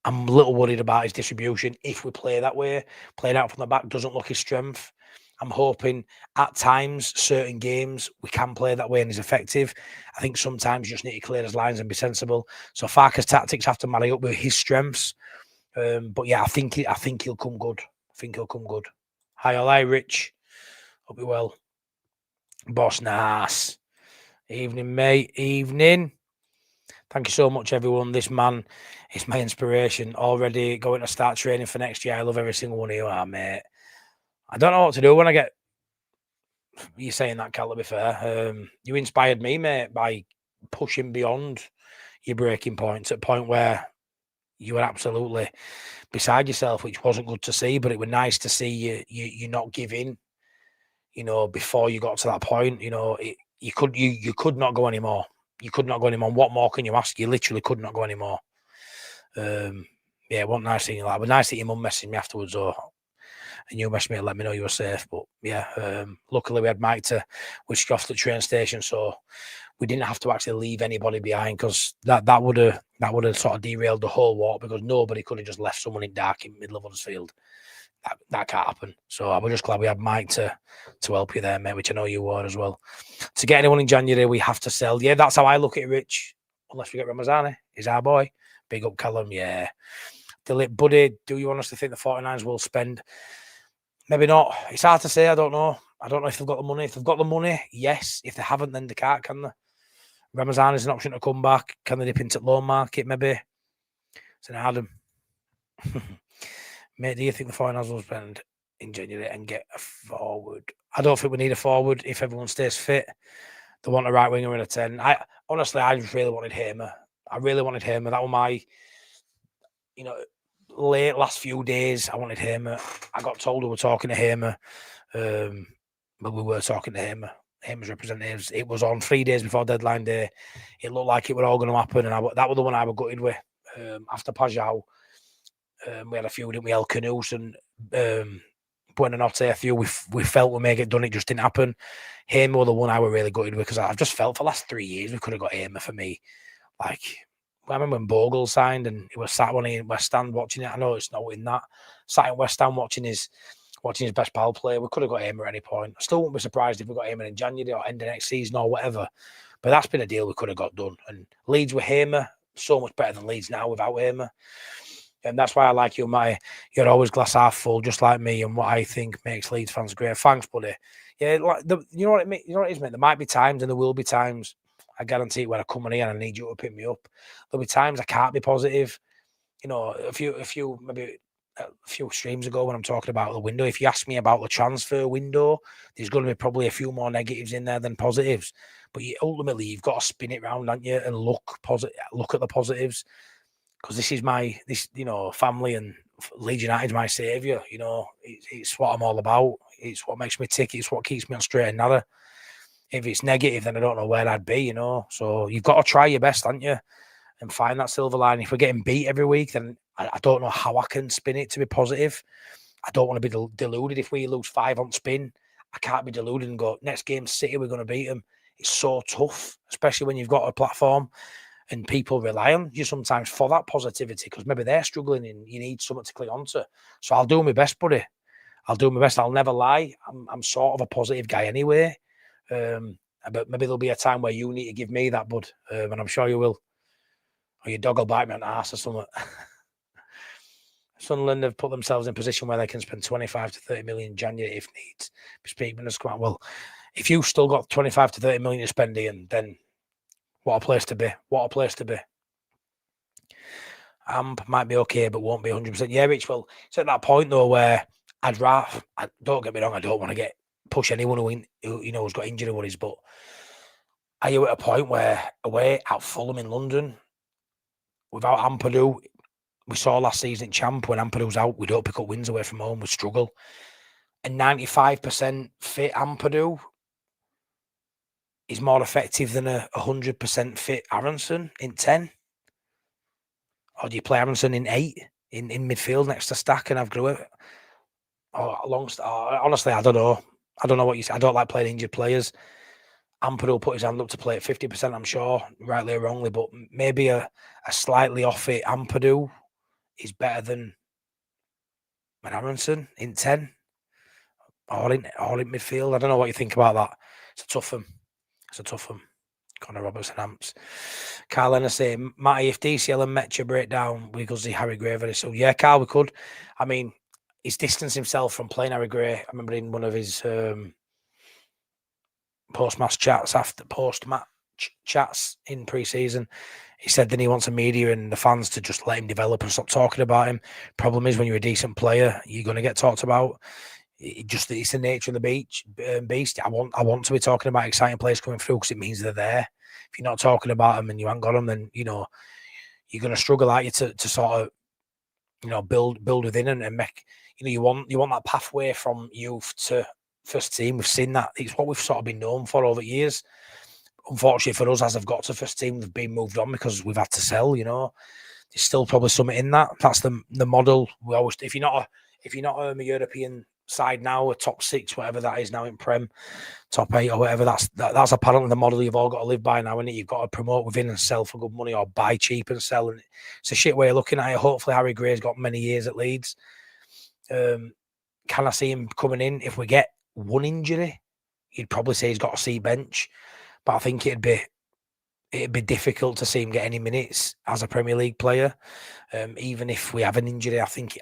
a little worried about his distribution. If we play that way, playing out from the back doesn't look his strength. I'm hoping at times, certain games, we can play that way and he's effective. I think sometimes you just need to clear his lines and be sensible. So Farke's tactics have to marry up with his strengths. But yeah, I think he'll come good. Hi, all right, Rich. Hope you're well. Boss Nas. Evening, mate. Evening. Thank you so much, everyone. This man is my inspiration. Already going to start training for next year. I love every single one of you, mate. I don't know what to do when I get you saying that, Cal, to be fair. You inspired me, mate, by pushing beyond your breaking points at a point where you were absolutely beside yourself, which wasn't good to see, but it was nice to see you not give in, before you got to that point. You could not go anymore. You could not go anymore. What more can you ask? You literally could not go anymore. Yeah, it wasn't nice seeing you like. But nice that your mum messaged me afterwards, and you messaged me and let me know you were safe. But yeah, luckily we had Mike to whisk off the train station, so we didn't have to actually leave anybody behind because that would have sort of derailed the whole walk because nobody could have just left someone in dark in the middle of Huddersfield. That can't happen. So I was just glad we had Mike to help you there, mate, which I know you were as well. To get anyone in January, we have to sell. Yeah, that's how I look at it, Rich. Unless we get Ramazani. He's our boy. Big up Callum, yeah. Buddy, do you want us to think the 49ers will spend? Maybe not. It's hard to say. I don't know. I don't know if they've got the money. If they've got the money, yes. If they haven't, then they can't, can they? Ramazan is an option to come back. Can they dip into the loan market, maybe? So Adam. Mate, do you think the 49ers will spend in January and get a forward? I don't think we need a forward if everyone stays fit. They want a right winger and a 10. I just really wanted Hamer. That was my, last few days. I wanted Hamer. I got told we were talking to Hamer, but we were talking to Hamer. Hamer's representatives. It was on 3 days before deadline day. It looked like it were all going to happen, and that was the one I was gutted with. After Pajau, we had a few, didn't we? El Canus and Buonanotte, a few. We felt we may get done. It just didn't happen. Hamer was the one I was really gutted with because I've just felt for the last 3 years we could have got Hamer for me. Like, I remember when Bogle signed and he was sat one in West Ham watching it. I know it's not in that. Sat in West Ham watching his best pal play. We could have got Hamer at any point. I still wouldn't be surprised if we got Hamer in January or end of next season or whatever. But that's been a deal we could have got done. And Leeds with Hamer, so much better than Leeds now without Hamer. And that's why I like you, Matty. You're always glass half full, just like me, and what I think makes Leeds fans great. Thanks, buddy. Yeah, you know what it means. You know what it is, mate. There might be times, and there will be times. I guarantee it, when I come in here and I need you to pick me up. There'll be times I can't be positive. A few streams ago when I'm talking about the window, if you ask me about the transfer window, there's going to be probably a few more negatives in there than positives. But ultimately, you've got to spin it round, haven't you, and look at the positives. Because this is family, and Leeds United is my saviour. It's what I'm all about. It's what makes me tick. It's what keeps me on straight and narrow. If it's negative, then I don't know where I'd be, So you've got to try your best, haven't you? And find that silver lining. If we're getting beat every week, then I don't know how I can spin it to be positive. I don't want to be deluded. If we lose 5 on spin, I can't be deluded and go, next game, City, we're going to beat them. It's so tough, especially when you've got a platform and people rely on you sometimes for that positivity because maybe they're struggling and you need something to cling on to. So I'll do my best, buddy. I'll do my best. I'll never lie. I'm sort of a positive guy anyway. But maybe there'll be a time where you need to give me that, bud, and I'm sure you will. Or your dog will bite me on the arse or something. Sunderland have put themselves in a position where they can spend 25 to 30 million in January if needs. Speakman has come out. Well, if you've still got 25 to 30 million to spend in, then what a place to be. What a place to be. Amp might be okay, but won't be 100%. Yeah, Rich, well, it's at that point, though, where don't get me wrong, I don't want to push anyone who's got injury worries, but are you at a point where away at Fulham in London, without Ampadu, we saw last season Champ, when Ampadu's out, we don't pick up wins away from home, we struggle. A 95% fit Ampadu is more effective than a 100% fit Aronson in 10? Or do you play Aronson in 8 in midfield next to Stack and have Gruer? Honestly, I don't know. I don't know what you say. I don't like playing injured players. Ampadu will put his hand up to play at 50%, I'm sure, rightly or wrongly, but maybe a slightly off it Ampadu is better than an Aronson in 10 or in midfield. I don't know what you think about that. It's a tough one. Connor Robertson Amps. Carl Enner saying, Matty, if DCL and Metcha break down, we could see Harry Gray very soon. Yeah, Carl, we could. I mean, he's distanced himself from playing Harry Gray. I remember in one of his post-match chats in pre-season, he said that he wants the media and the fans to just let him develop and stop talking about him. Problem is, when you're a decent player, you're going to get talked about. It's the nature of the beast. I want to be talking about exciting players coming through because it means they're there. If you're not talking about them and you haven't got them, then you're going to struggle, aren't you, to sort of build within and make you want that pathway from youth to first team. We've seen that. It's what we've sort of been known for over years. Unfortunately for us, as I've got to first team, we've been moved on because we've had to sell. There's still probably something in that. That's the model. We always, if you're not a European side now, a top 6, whatever that is now in Prem, top 8 or whatever, that's apparently the model you've all got to live by now, isn't it? You've got to promote within and sell for good money, or buy cheap and sell. And it's a shit way of looking at it. Hopefully Harry Gray's got many years at Leeds. Can I see him coming in? If we get one injury, you'd probably say he's got a C bench, but I think it'd be difficult to see him get any minutes as a Premier League player. Even if we have an injury, I think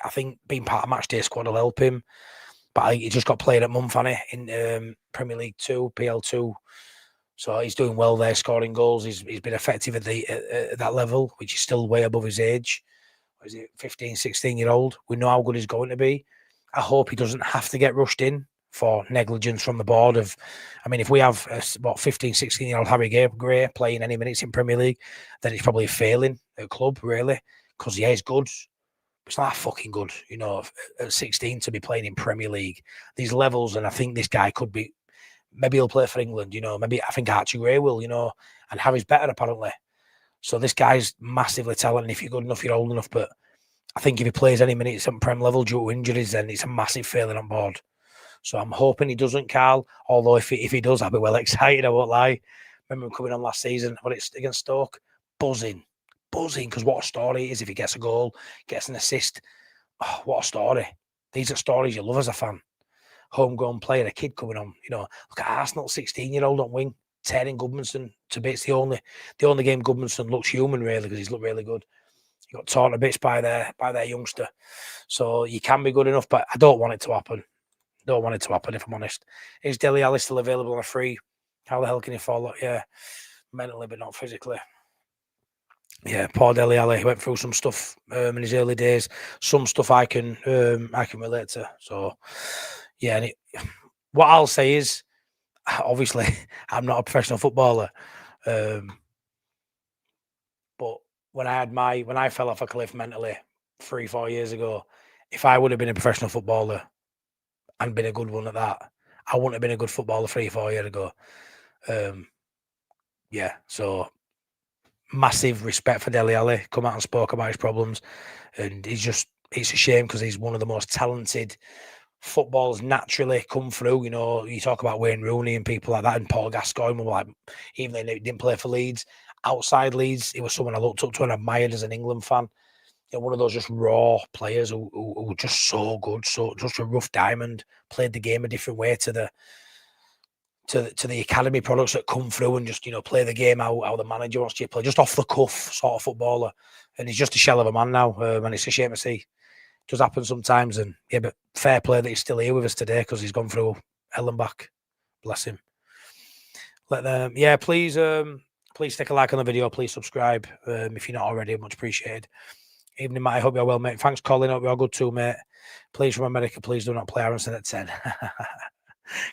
being part of matchday squad will help him. But he just got played at Mumfani in Premier League 2, PL2. So he's doing well there, scoring goals. He's been effective at that level, which is still way above his age. What is it, 15, 16-year-old? We know how good he's going to be. I hope he doesn't have to get rushed in for negligence from the board. If we have 15, 16-year-old Harry Gray playing any minutes in Premier League, then it's probably a failing at club, really. Because, yeah, he's good. It's not fucking good, at 16 to be playing in Premier League. These levels, and I think this guy could be, maybe he'll play for England, maybe I think Archie Gray will, and Harry's better apparently. So this guy's massively talented. If you're good enough, you're old enough. But I think if he plays any minutes at Prem level due to injuries, then it's a massive failing on board. So I'm hoping he doesn't, Carl. Although if he does, I'll be well excited, I won't lie. Remember him coming on last season, but it's against Stoke, buzzing, because what a story it is if he gets a goal, gets an assist. Oh, what a story. These are stories you love as a fan. Homegrown player, a kid coming on. Look at Arsenal, 16-year-old on wing, tearing Goodmanson to bits. The only game Goodmanson looks human, really, because he's looked really good. He got torn to bits by their youngster. So you can be good enough, but I don't want it to happen. If I'm honest. Is Dele Alli still available on a free? How the hell can he fall? Yeah, mentally, but not physically. Yeah, poor Dele Alli. He went through some stuff in his early days. Some stuff I can relate to. So, yeah. What I'll say is, obviously, I'm not a professional footballer, but when I fell off a cliff mentally 3-4 years ago, if I would have been a professional footballer and been a good one at that, I wouldn't have been a good footballer 3-4 years ago. Yeah, so massive respect for Dele Alli. Come out and spoke about his problems, and it's a shame because he's one of the most talented footballers naturally come through. You talk about Wayne Rooney and people like that, and Paul Gascoigne. Even though he didn't play for Leeds, outside Leeds, he was someone I looked up to and admired as an England fan. One of those just raw players who were just so good, so just a rough diamond, played the game a different way to the academy products that come through and just play the game how the manager wants you to play, just off the cuff sort of footballer. And he's just a shell of a man now, and it's a shame to see. It does happen sometimes, and yeah, but fair play that he's still here with us today because he's gone through hell and back. Bless him. Please stick a like on the video, please subscribe if you're not already, much appreciated. Evening, Matt. I hope you're well, mate. Thanks, Colin. Hope you're good too, mate. Please, from America, please do not play Aronson at 10.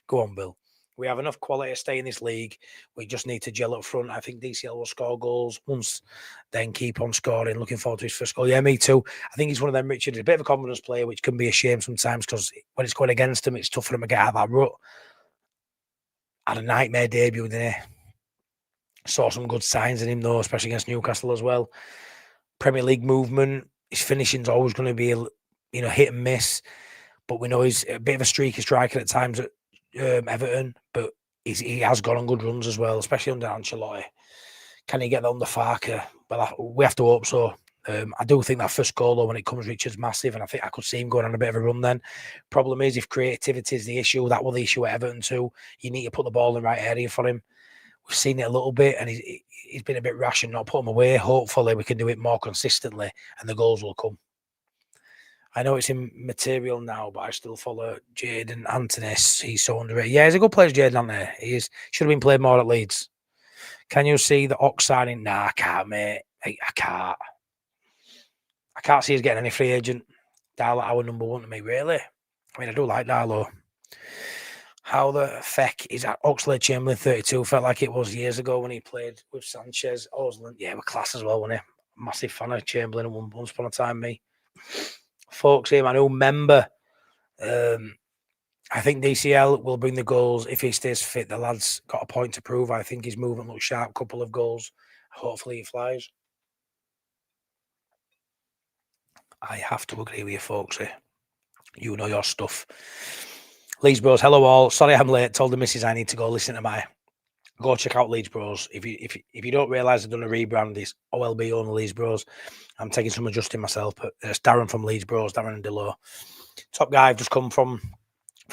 Go on, Bill. We have enough quality to stay in this league. We just need to gel up front. I think DCL will score goals once, then keep on scoring. Looking forward to his first goal. Yeah, me too. I think he's one of them, Richard. He's a bit of a confidence player, which can be a shame sometimes because when it's going against him, it's tough for him to get out of that rut. Had a nightmare debut, didn't he? Saw some good signs in him, though, especially against Newcastle as well. Premier League movement. His finishing's always going to be, hit and miss. But we know he's a bit of a streaky striker at times at Everton, but he has gone on good runs as well, especially under Ancelotti. Can he get that under Farker? Well, we have to hope so. I do think that first goal, though, when it comes, Richard's massive, and I think I could see him going on a bit of a run then. Problem is, if creativity is the issue, that was the issue at Everton too. You need to put the ball in the right area for him. We've seen it a little bit, and he's been a bit rash and not put him away. Hopefully, we can do it more consistently, and the goals will come. I know it's in material now, but I still follow Jadon Antonis. He's so underrated. Yeah, he's a good player, Jadon Antonis. He should have been played more at Leeds. Can you see the Ox signing? Nah, I can't, mate. I can't. I can't see us getting any free agent. Darlow, our number one to me, really. I mean, I do like Darlow. How the feck is that Oxlade-Chamberlain 32? Felt like it was years ago when he played with Sanchez. Osland, yeah, we're class as well, wasn't he? Massive fan of Chamberlain at once upon a time, me. Folks here, my new member. I think DCL will bring the goals if he stays fit. The lad's got a point to prove. I think his movement looks sharp. Couple of goals. Hopefully he flies. I have to agree with you, folks here. You know your stuff. Leeds Bros, hello all. Sorry I'm late. Told the missus I need to go listen to my. Go check out Leeds Bros. If you don't realise I've done a rebrand, it's OLB on Leeds Bros. I'm taking some adjusting myself, but it's Darren from Leeds Bros, Darren and Delo. Top guy, I've just come from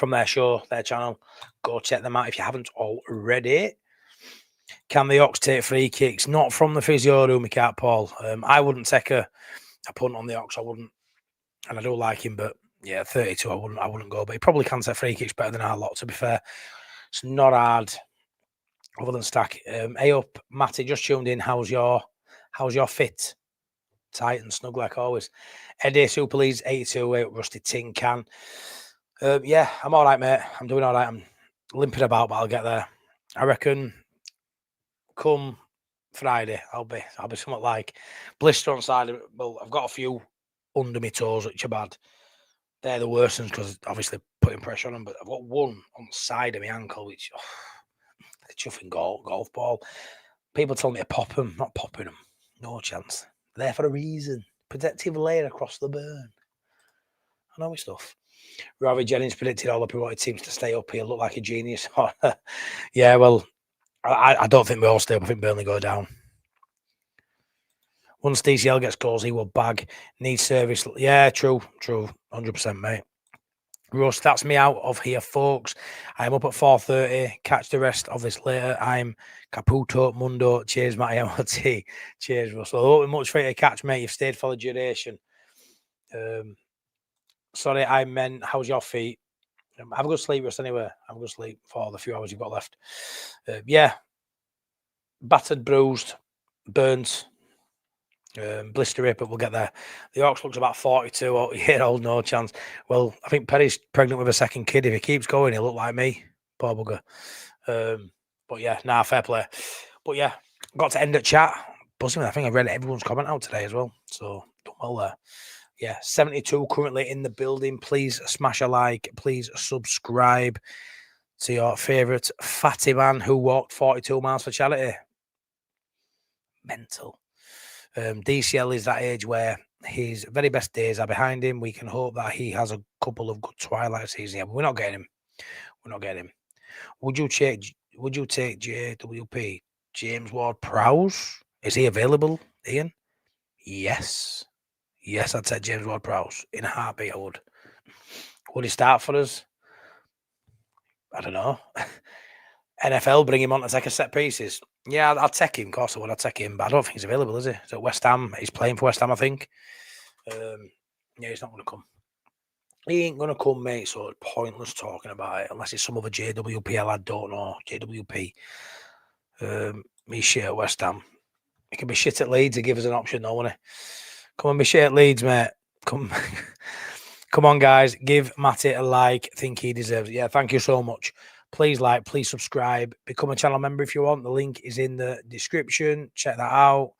their show, their channel. Go check them out if you haven't already. Can the Ox take free kicks? Not from the physio room, we can't, Paul. I wouldn't take a punt on the Ox. I wouldn't, and I do like him, but yeah, 32. I wouldn't go, but he probably can take free kicks better than our lot. To be fair, it's not hard. Other than Stack. Hey up, Matty, just tuned in. How's your fit? Tight and snug like always. Eddie Super Leagues 82. Rusty Tin Can. Yeah, I'm all right, mate. I'm doing all right. I'm limping about, but I'll get there. I reckon. Come Friday, I'll be somewhat like blister on side. Well, I've got a few under my toes which are bad. They're the worst ones because obviously putting pressure on them. But I've got one on the side of my ankle which it's chuffing golf ball. People tell me to pop them, not popping them. No chance. They're there for a reason. Protective layer across the burn. I know my stuff. Ravi Jennings predicted all the promoted teams to stay up. He'll look like a genius. Yeah, well, I don't think we all stay up. I think Burnley go down. Once DCL gets goals, he will bag. Need service. Yeah, true. 100%, mate. Russ, that's me out of here, folks. I'm up at 4:30. Catch the rest of this later. I'm Caputo Mundo. Cheers, Matty MOT. Cheers, Russ. Well, I hope much for you to catch, mate. You've stayed for the duration. Sorry, I meant, how's your feet? Have a good sleep, Russ, anyway. Have a good sleep for the few hours you've got left. Yeah. Battered, bruised, burnt, blistery, but we'll get there. The Ox looks about 42 year old, no chance. Well, I think Perry's pregnant with a second kid. If he keeps going, he'll look like me. Poor bugger. But yeah, fair play. But yeah, got to end at chat. Buzzing. I think I read everyone's comment out today as well. So done well there. Yeah, 72 currently in the building. Please smash a like. Please subscribe to your favourite fatty man who walked 42 miles for charity. Mental. DCL is that age where his very best days are behind him. We can hope that he has a couple of good twilight seasons. Yeah, but we're not getting him. Would you take JWP? James Ward-Prowse? Is he available, Ian? Yes, I'd take James Ward-Prowse in a heartbeat. I would. Would he start for us? I don't know. NFL, bring him on to take a set pieces. Yeah, I'll take him. Of course I would. I'll take him, but I don't think he's available, is he? He's at West Ham. He's playing for West Ham, I think. Yeah, he's not going to come. He ain't going to come, mate, so it's pointless talking about it unless it's some other JWP I don't know. JWP. He's shit at West Ham. He can be shit at Leeds. He give us an option, though, won't he? Come on, be shit Leeds, mate. Come on, guys. Give Matty a like. Think he deserves it. Yeah, thank you so much. Please like, please subscribe. Become a channel member if you want. The link is in the description. Check that out.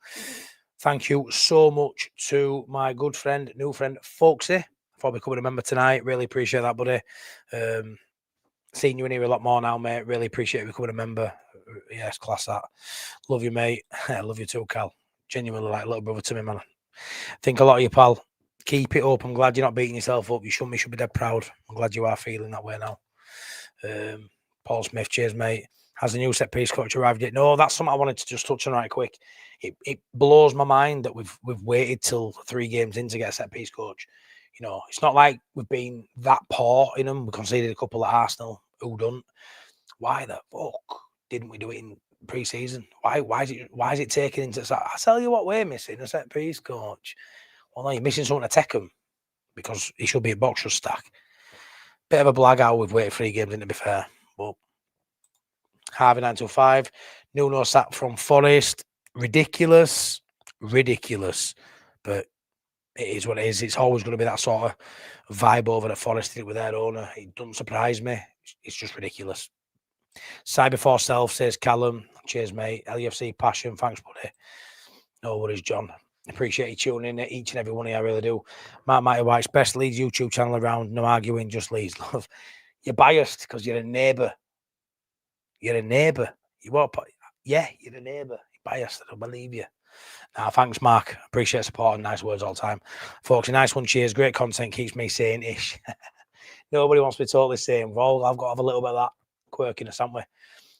Thank you so much to my good friend, new friend, Folksy, for becoming a member tonight. Really appreciate that, buddy. Seeing you in here a lot more now, mate. Really appreciate you becoming a member. Yes, class that. Love you, mate. I love you too, Cal. Genuinely like a little brother to me, man. Think a lot of you, pal. Keep it up. I'm glad you're not beating yourself up. You should be dead proud. I'm glad you are feeling that way now. Paul Smith, cheers, mate. Has the new set piece coach arrived yet? No, that's something I wanted to just touch on right quick. It blows my mind that we've waited till 3 games in to get a set piece coach. You know, it's not like we've been that poor in them. We conceded a couple at Arsenal. Who done? Why the fuck didn't we do it in pre-season? Why is it taking into? I tell you what, we're missing a set piece coach. Well, no, you're missing something to take him because he should be a boxer stack. Bit of a blag out. We've waited 3 games in, to be fair. But Harvey 925, Nuno sat from Forest. Ridiculous. But it is what it is. It's always going to be that sort of vibe over at Forest with their owner. It doesn't surprise me. It's just ridiculous. Cyber before self, says Callum. Cheers, mate. LUFC passion. Thanks, buddy. No worries, John. Appreciate you tuning in, each and every one of you. I really do. Mark Mighty White's best Leeds YouTube channel around. No arguing, just Leeds love. You're biased because you're a neighbour. You're a neighbour. You what? Yeah, you're a neighbour. You're biased. I don't believe you. Nah, thanks, Mark. Appreciate support and nice words all the time. Folks, a nice one. Cheers. Great content keeps me sane ish. Nobody wants me totally sane. I've got to have a little bit of that quirkiness, haven't we?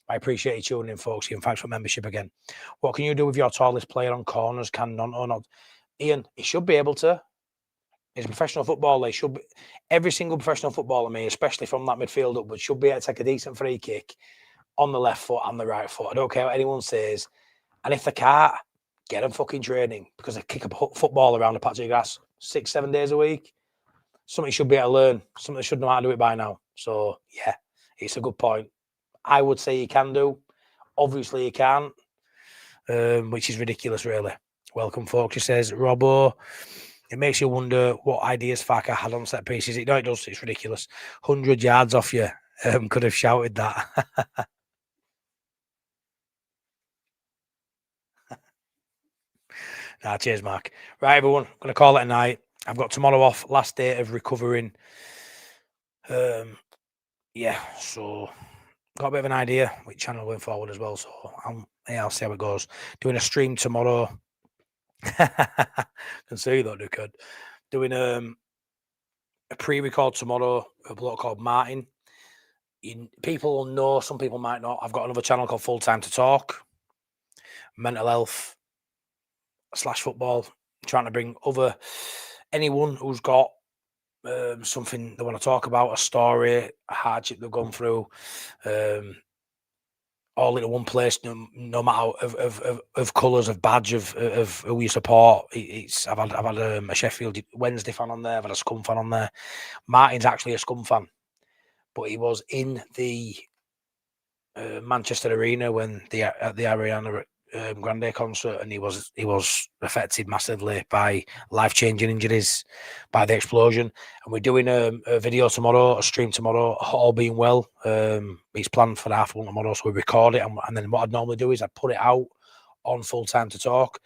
I appreciate you tuning in, folks, and thanks for membership again. What can you do with your tallest player on corners? Can none or not? Ian, he should be able to. He's a professional footballer. He should be. Every single professional footballer, me, especially from that midfield upwards, should be able to take a decent free kick on the left foot and the right foot. I don't care what anyone says. And if they can't, get them fucking training because they kick a football around a patch of grass 6-7 days a week. Something should be able to learn. Something should know how to do it by now. So, yeah, it's a good point. I would say you can do. Obviously, you can't, which is ridiculous, really. Welcome, folks. He says, Robbo, it makes you wonder what ideas Farker had on set pieces. No, it does. It's ridiculous. 100 yards off you. Could have shouted that. Nah, cheers, Mark. Right, everyone. I'm going to call it a night. I've got tomorrow off. Last day of recovering. Yeah, so got a bit of an idea which channel going forward as well. So I'll see how it goes. Doing a stream tomorrow. Can see that, Duke. Doing a pre-record tomorrow. A bloke called Martin. People will know, some people might not. I've got another channel called Full Time to Talk. Mental health / football. Trying to bring anyone who's got something they want to talk about, a story, a hardship they've gone through, all into one place, no matter of colours, of badge, of who you support. I've had a Sheffield Wednesday fan on there. I've had a Scum fan on there. Martin's actually a Scum fan, but he was in the Manchester Arena when at the Ariana Grande concert, and he was affected massively by life-changing injuries, by the explosion. And we're doing a video tomorrow, a stream tomorrow, all being well. It's planned for 1:30 tomorrow, so we record it, and then what I'd normally do is I'd put it out on Full Time to Talk.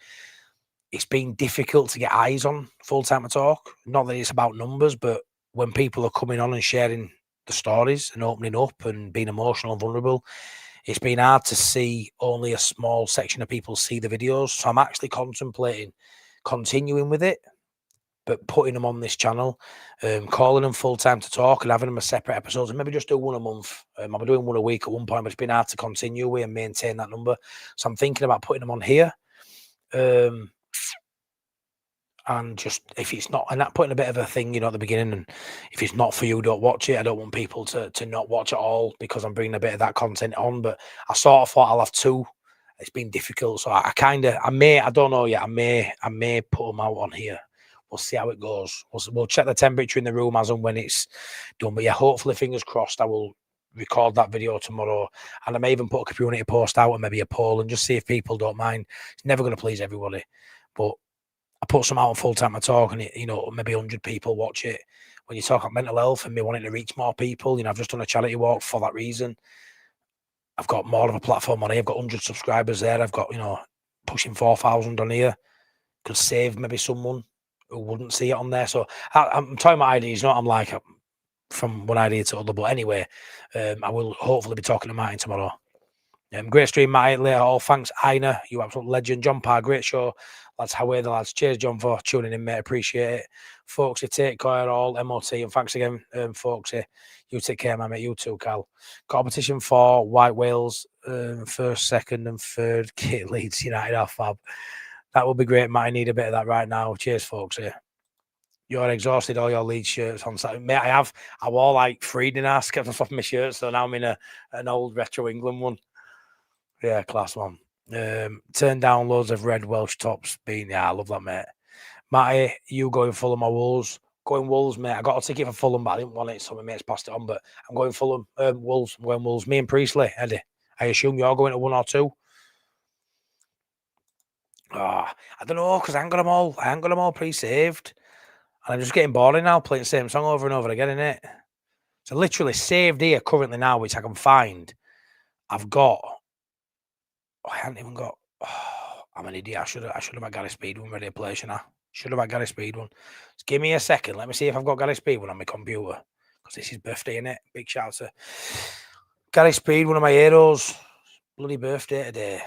It's been difficult to get eyes on Full Time to Talk. Not that it's about numbers, but when people are coming on and sharing the stories and opening up and being emotional and vulnerable, it's been hard to see only a small section of people see the videos. So I'm actually contemplating continuing with it, but putting them on this channel, calling them Full Time to Talk and having them as separate episodes, and maybe just do one a month. I'll be doing one a week at one point, but it's been hard to continue with and maintain that number. So I'm thinking about putting them on here. And just if it's not, and that putting a bit of a thing, at the beginning, and if it's not for you, don't watch it. I don't want people to not watch it all because I'm bringing a bit of that content on. But I sort of thought I'll have 2. It's been difficult, so I don't know yet. I may put them out on here. We'll see how it goes. We'll check the temperature in the room as and when it's done. But yeah, hopefully, fingers crossed, I will record that video tomorrow, and I may even put a community post out and maybe a poll and just see if people don't mind. It's never going to please everybody, but I put some out on Full Time Talk, and it, maybe 100 people watch it. When you talk about mental health and me wanting to reach more people, I've just done a charity walk for that reason. I've got more of a platform on here. I've got 100 subscribers there. I've got, pushing 4,000 on here. Could save maybe someone who wouldn't see it on there. So I'm talking about ideas, I'm like from one idea to other. But anyway, I will hopefully be talking to Martin tomorrow. Great stream, Martin. Later all. Thanks, Aina. You absolute legend. John Parr, great show. Lads, how are the lads? Cheers, John, for tuning in, mate. Appreciate it. Folksy, take care all. MOT. And thanks again, Folksy. You take care, man, mate. You too, Cal. Competition for White Wales, first, second, and third. Kit Leeds United off, fab. That would be great, Matt. I need a bit of that right now. Cheers, folks. You're exhausted, all your Leeds shirts on Saturday. Mate, I wore like Freeding ass, kept off my shirts, so now I'm in an old retro England one. Yeah, class one. Turn down loads of red Welsh tops. I love that, mate. Matty, you going Fulham or Wolves? Going Wolves, mate. I got a ticket for Fulham, but I didn't want it, so my mates passed it on. But I'm going Fulham. Wolves. I'm going Wolves. Me and Priestley, Eddie. I assume you're going to 1 or 2. I don't know, because I ain't got them all pre-saved. And I'm just getting bored now playing the same song over and over again, innit? So literally saved here currently now, which I can find. I've got. I haven't even got. I'm an idiot. I should have had Gary Speedwin ready to play, shouldn't I? Should have had Gary Speedwin. Just give me a second. Let me see if I've got Gary Speedwin on my computer. Because it's his birthday, innit? Big shout out to Gary Speed, one of my heroes. Bloody birthday today.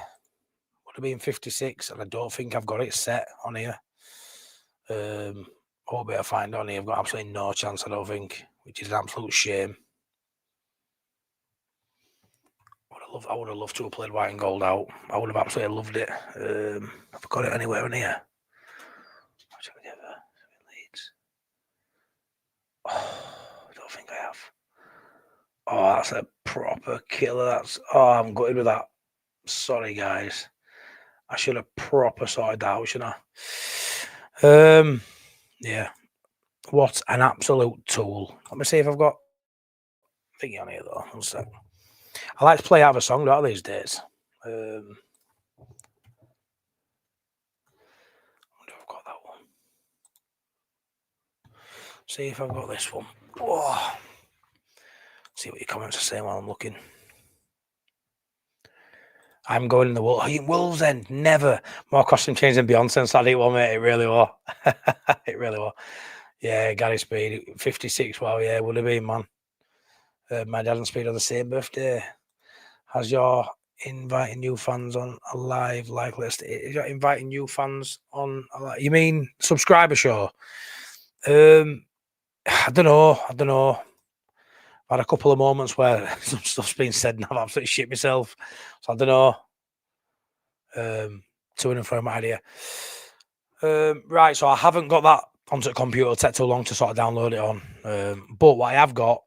Would have been 56, and I don't think I've got it set on here. Won't be able to find it on here. I've got absolutely no chance, I don't think, which is an absolute shame. I would have loved to have played white and gold out. I would have absolutely loved it. I've got it anywhere in here. Leeds. I don't think I have. Oh, that's a proper killer. I'm gutted with that. Sorry, guys. I should have proper sorted that out, shouldn't I? Yeah. What an absolute tool. Let me see if I've got thingy on here, though. One sec. I like to play out of a song, don't I, these days? I wonder if I've got that one. See if I've got this one. Oh. See what your comments are saying while I'm looking. I'm going in the Wolves end. Never. More costume change than Beyonce and Saturday one, mate. It really was. It really was. Yeah, Gary Speed, 56. Wow, yeah, would have been, man. My dad and Speed on the same birthday. Has your inviting new fans on a live list? Is your inviting new fans on a live? You mean subscriber show? I don't know. I've had a couple of moments where some stuff's been said and I've absolutely shit myself. So I don't know. To and from my idea. Right, so I haven't got that onto the computer. It'll take too long to sort of download it on. But what I have got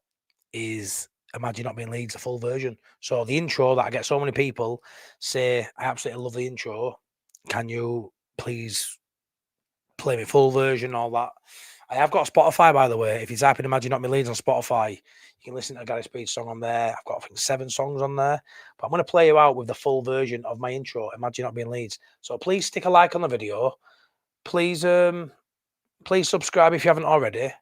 is Imagine Not Being Leeds, a full version. So the intro that I get so many people say, I absolutely love the intro. Can you please play me full version, all that? I have got Spotify, by the way. If you type in Imagine Not Being Leeds on Spotify, you can listen to Gary Speed's song on there. I've got, I think, 7 songs on there. But I'm going to play you out with the full version of my intro, Imagine Not Being Leeds. So please stick a like on the video. Please subscribe if you haven't already.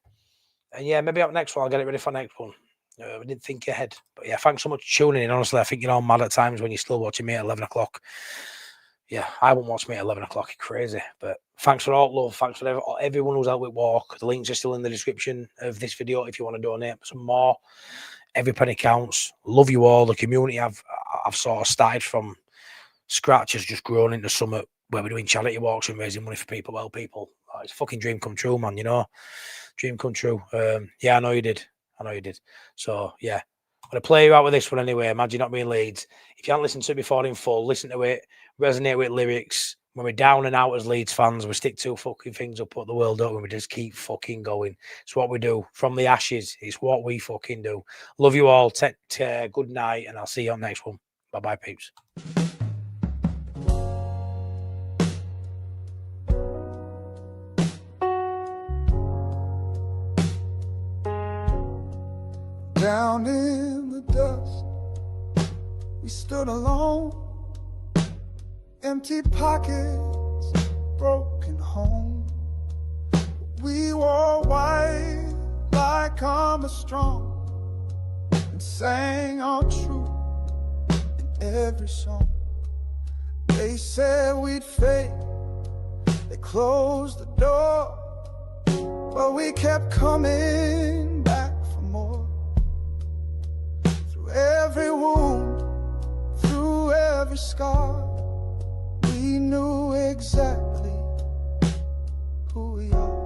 And yeah, maybe up next one, I'll get it ready for next one. I didn't think ahead. But yeah, thanks so much for tuning in. Honestly, I think you're all mad at times when you're still watching me at 11 o'clock. Yeah, I won't watch me at 11 o'clock. It's crazy. But thanks for all love. Thanks for everyone who's out with walk. The links are still in the description of this video if you want to donate some more. Every penny counts. Love you all. The community I've sort of started from scratch has just grown into something where we're doing charity walks and raising money for people. Well, people. Oh, it's a fucking dream come true, man, Dream come true. Yeah, I know you did. So, yeah. I'm going to play you out with this one anyway. Imagine Not Being Leeds. If you haven't listened to it before in full, listen to it. Resonate with lyrics. When we're down and out as Leeds fans, we stick 2 fucking things up at the world up and we just keep fucking going. It's what we do. From the ashes, it's what we fucking do. Love you all. Take care. Good night. And I'll see you on the next one. Bye-bye, peeps. Down in the dust, we stood alone. Empty pockets, broken home. We wore white like armor strong and sang our truth in every song. They said we'd fade, they closed the door, but we kept coming back for more. Through every wound, through every scar, we knew exactly who we are.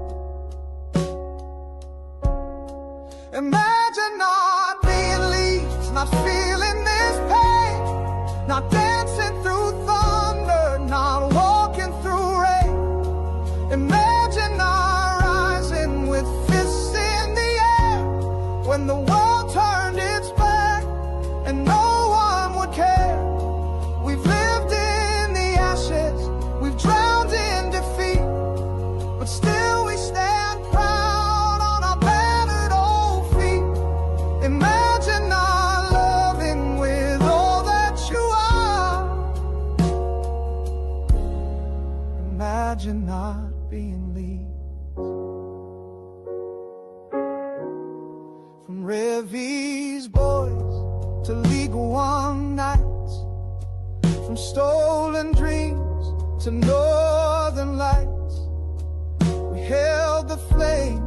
Imagine not being Leeds, not feeling this pain, not dancing through thunder, not walking through rain. Imagine not rising with fists in the air when the world turned its back and no one would care. We've lived in the ashes, we've drowned in defeat, but still we stand proud on our battered old feet. Imagine not loving with all that you are. Imagine not being Leeds. From Revy's boys to League One nights, from stolen dreams to northern lights, we held the flame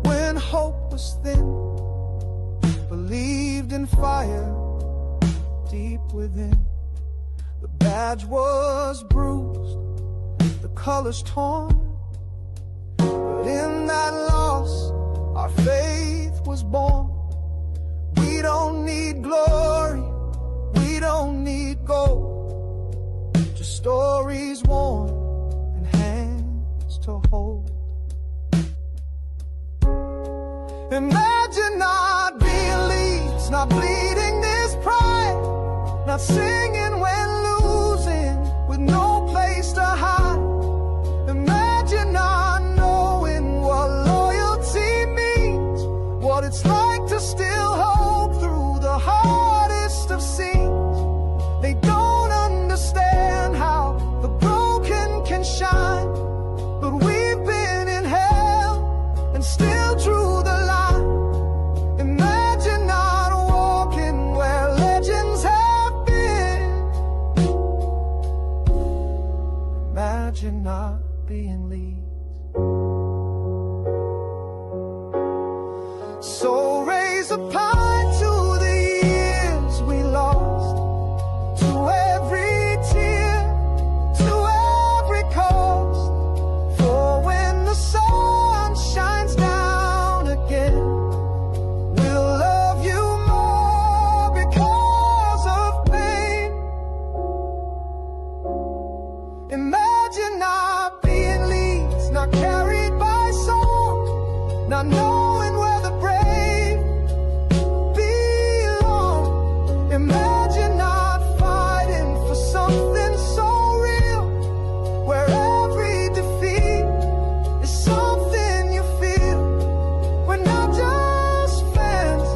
when hope was thin, believed in fire deep within. The badge was bruised, the colors torn, but in that loss our faith was born. We don't need glory, we don't need gold, just stories worn and hands to hold. Imagine not being Leeds, not bleeding this pride, not singing when losing with no place to hide. Imagine not knowing what loyalty means, what it's like to still hope through the hardest of scenes. They don't understand how the broken can shine, but we've been in hell and still drew the line. Imagine not walking where legends have been. Imagine not being Leeds. So raise a pint to the years we lost, to every tear, to every cost. For when the sun shines down again, we'll love you more because of pain. Imagine not being Leeds, not carried by song, not knowing where the brave belong. Imagine not fighting for something so real, where every defeat is something you feel. We're not just fans,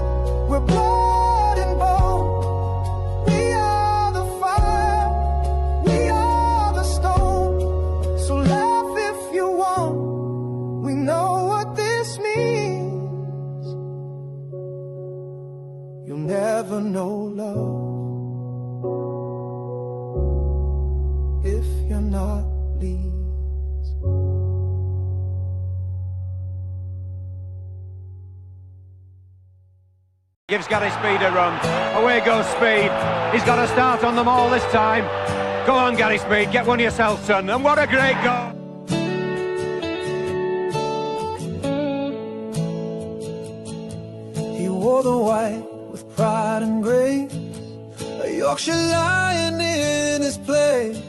we're blood and bone. We are the fire, we are the stone. So laugh if you want, we know what this means. You'll never know love if you're not Leeds. Gives Gary Speed a run. Away goes Speed. He's got a start on them all this time. Go on, Gary Speed, get one yourself, son. And what a great goal. He wore the white with pride and grace, a Yorkshire lion in his place.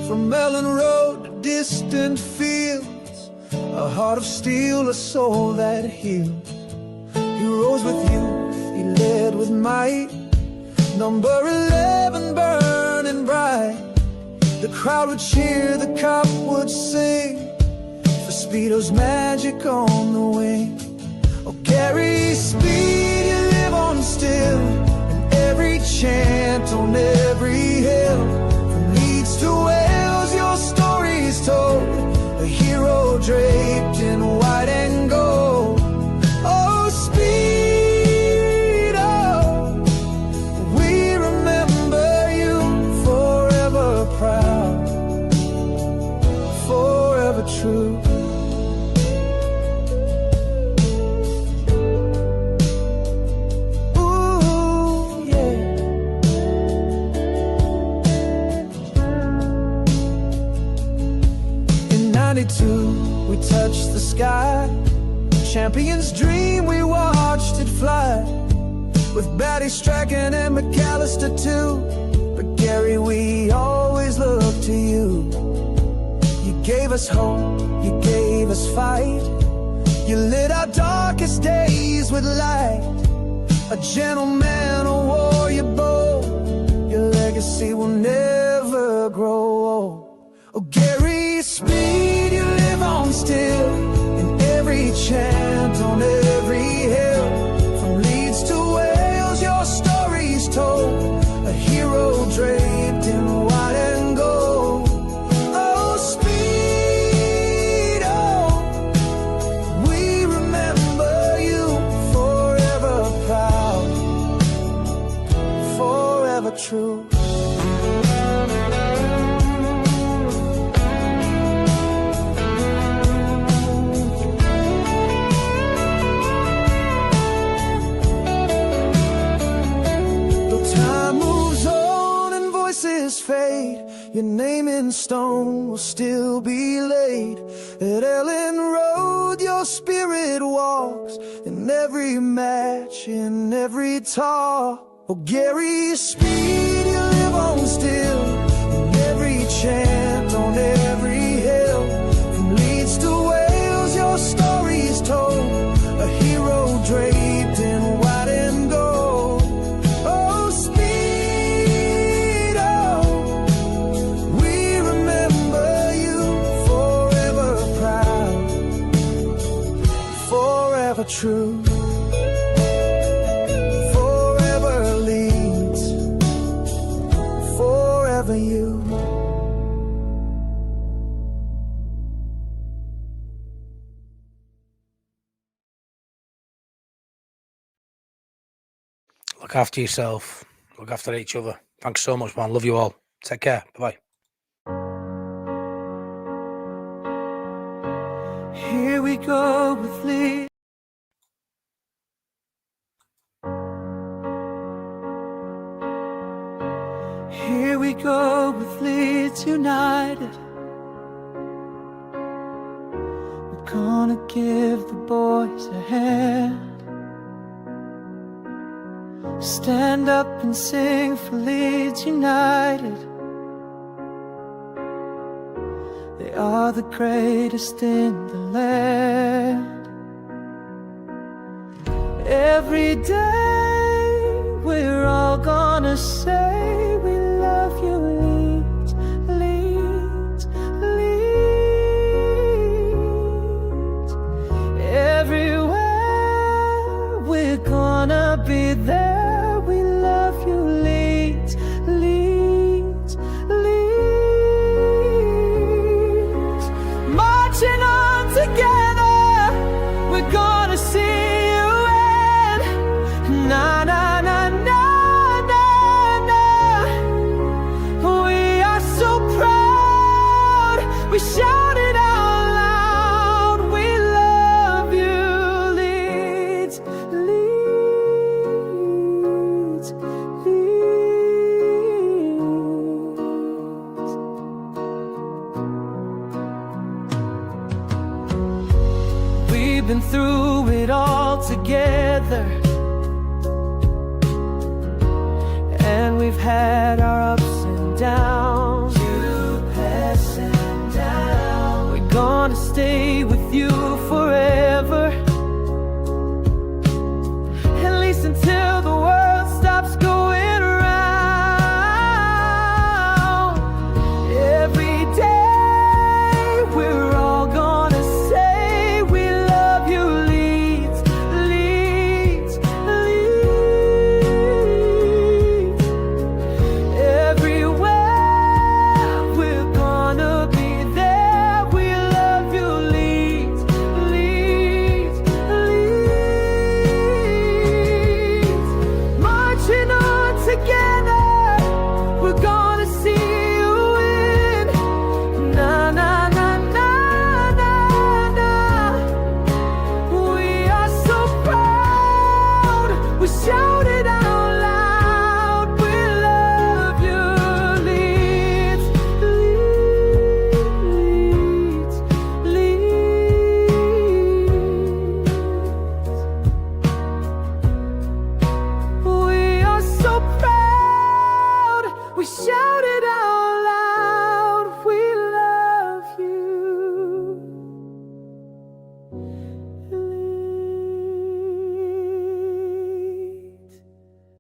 From Ellen Road to distant fields, a heart of steel, a soul that heals. He rose with youth, he led with might, number 11 burning bright. The crowd would cheer, the cop would sing, for Speedo's magic on the wing. Oh, Gary Speed, you live on still, in every chant, on every hill. From Leeds to Wales, your story's told, a hero draped in white. true. Ooh, yeah. In 92, we touched the sky. Champions dream, we watched it fly. With Batty striking and McAllister too. But Gary, we always look to you. You gave us hope, you gave us fight. You lit our darkest days with light. A gentleman, a warrior bold. Your legacy will never grow old. Oh, Gary Speed, you live on still. In every chant, on every hill. From Leeds to Wales, your story's told. A hero draped in white and gold. Oh, Speed, oh, we remember you. Forever proud, forever true. Fade, your name in stone will still be laid. At Ellen Road, your spirit walks in every match, in every talk. Oh, Gary Speed, you live on still. In every chant, on every hill. From Leeds to Wales, your story's told. A hero draped in white and gold. Oh, Speed, oh, we remember you. Forever proud, forever true. Forever Leeds, forever you. Look after yourself. Look after each other. Thanks so much, man. Love you all. Take care. Bye-bye. Here we go with Leeds. Here we go with Leeds United. We're gonna give the boys a hand. Stand up and sing for Leeds United. They are the greatest in the land. Every day we're all gonna say we love you, Leeds, Leeds, Leeds. Everywhere we're gonna be there. We love you, Leeds, Leeds, Leeds. Marching on together, we're gonna see you end. Na na na na na na. We are so proud. We shout it out loud. We love you, Leeds, Leeds, Leeds. We've been through it all together, and we've had our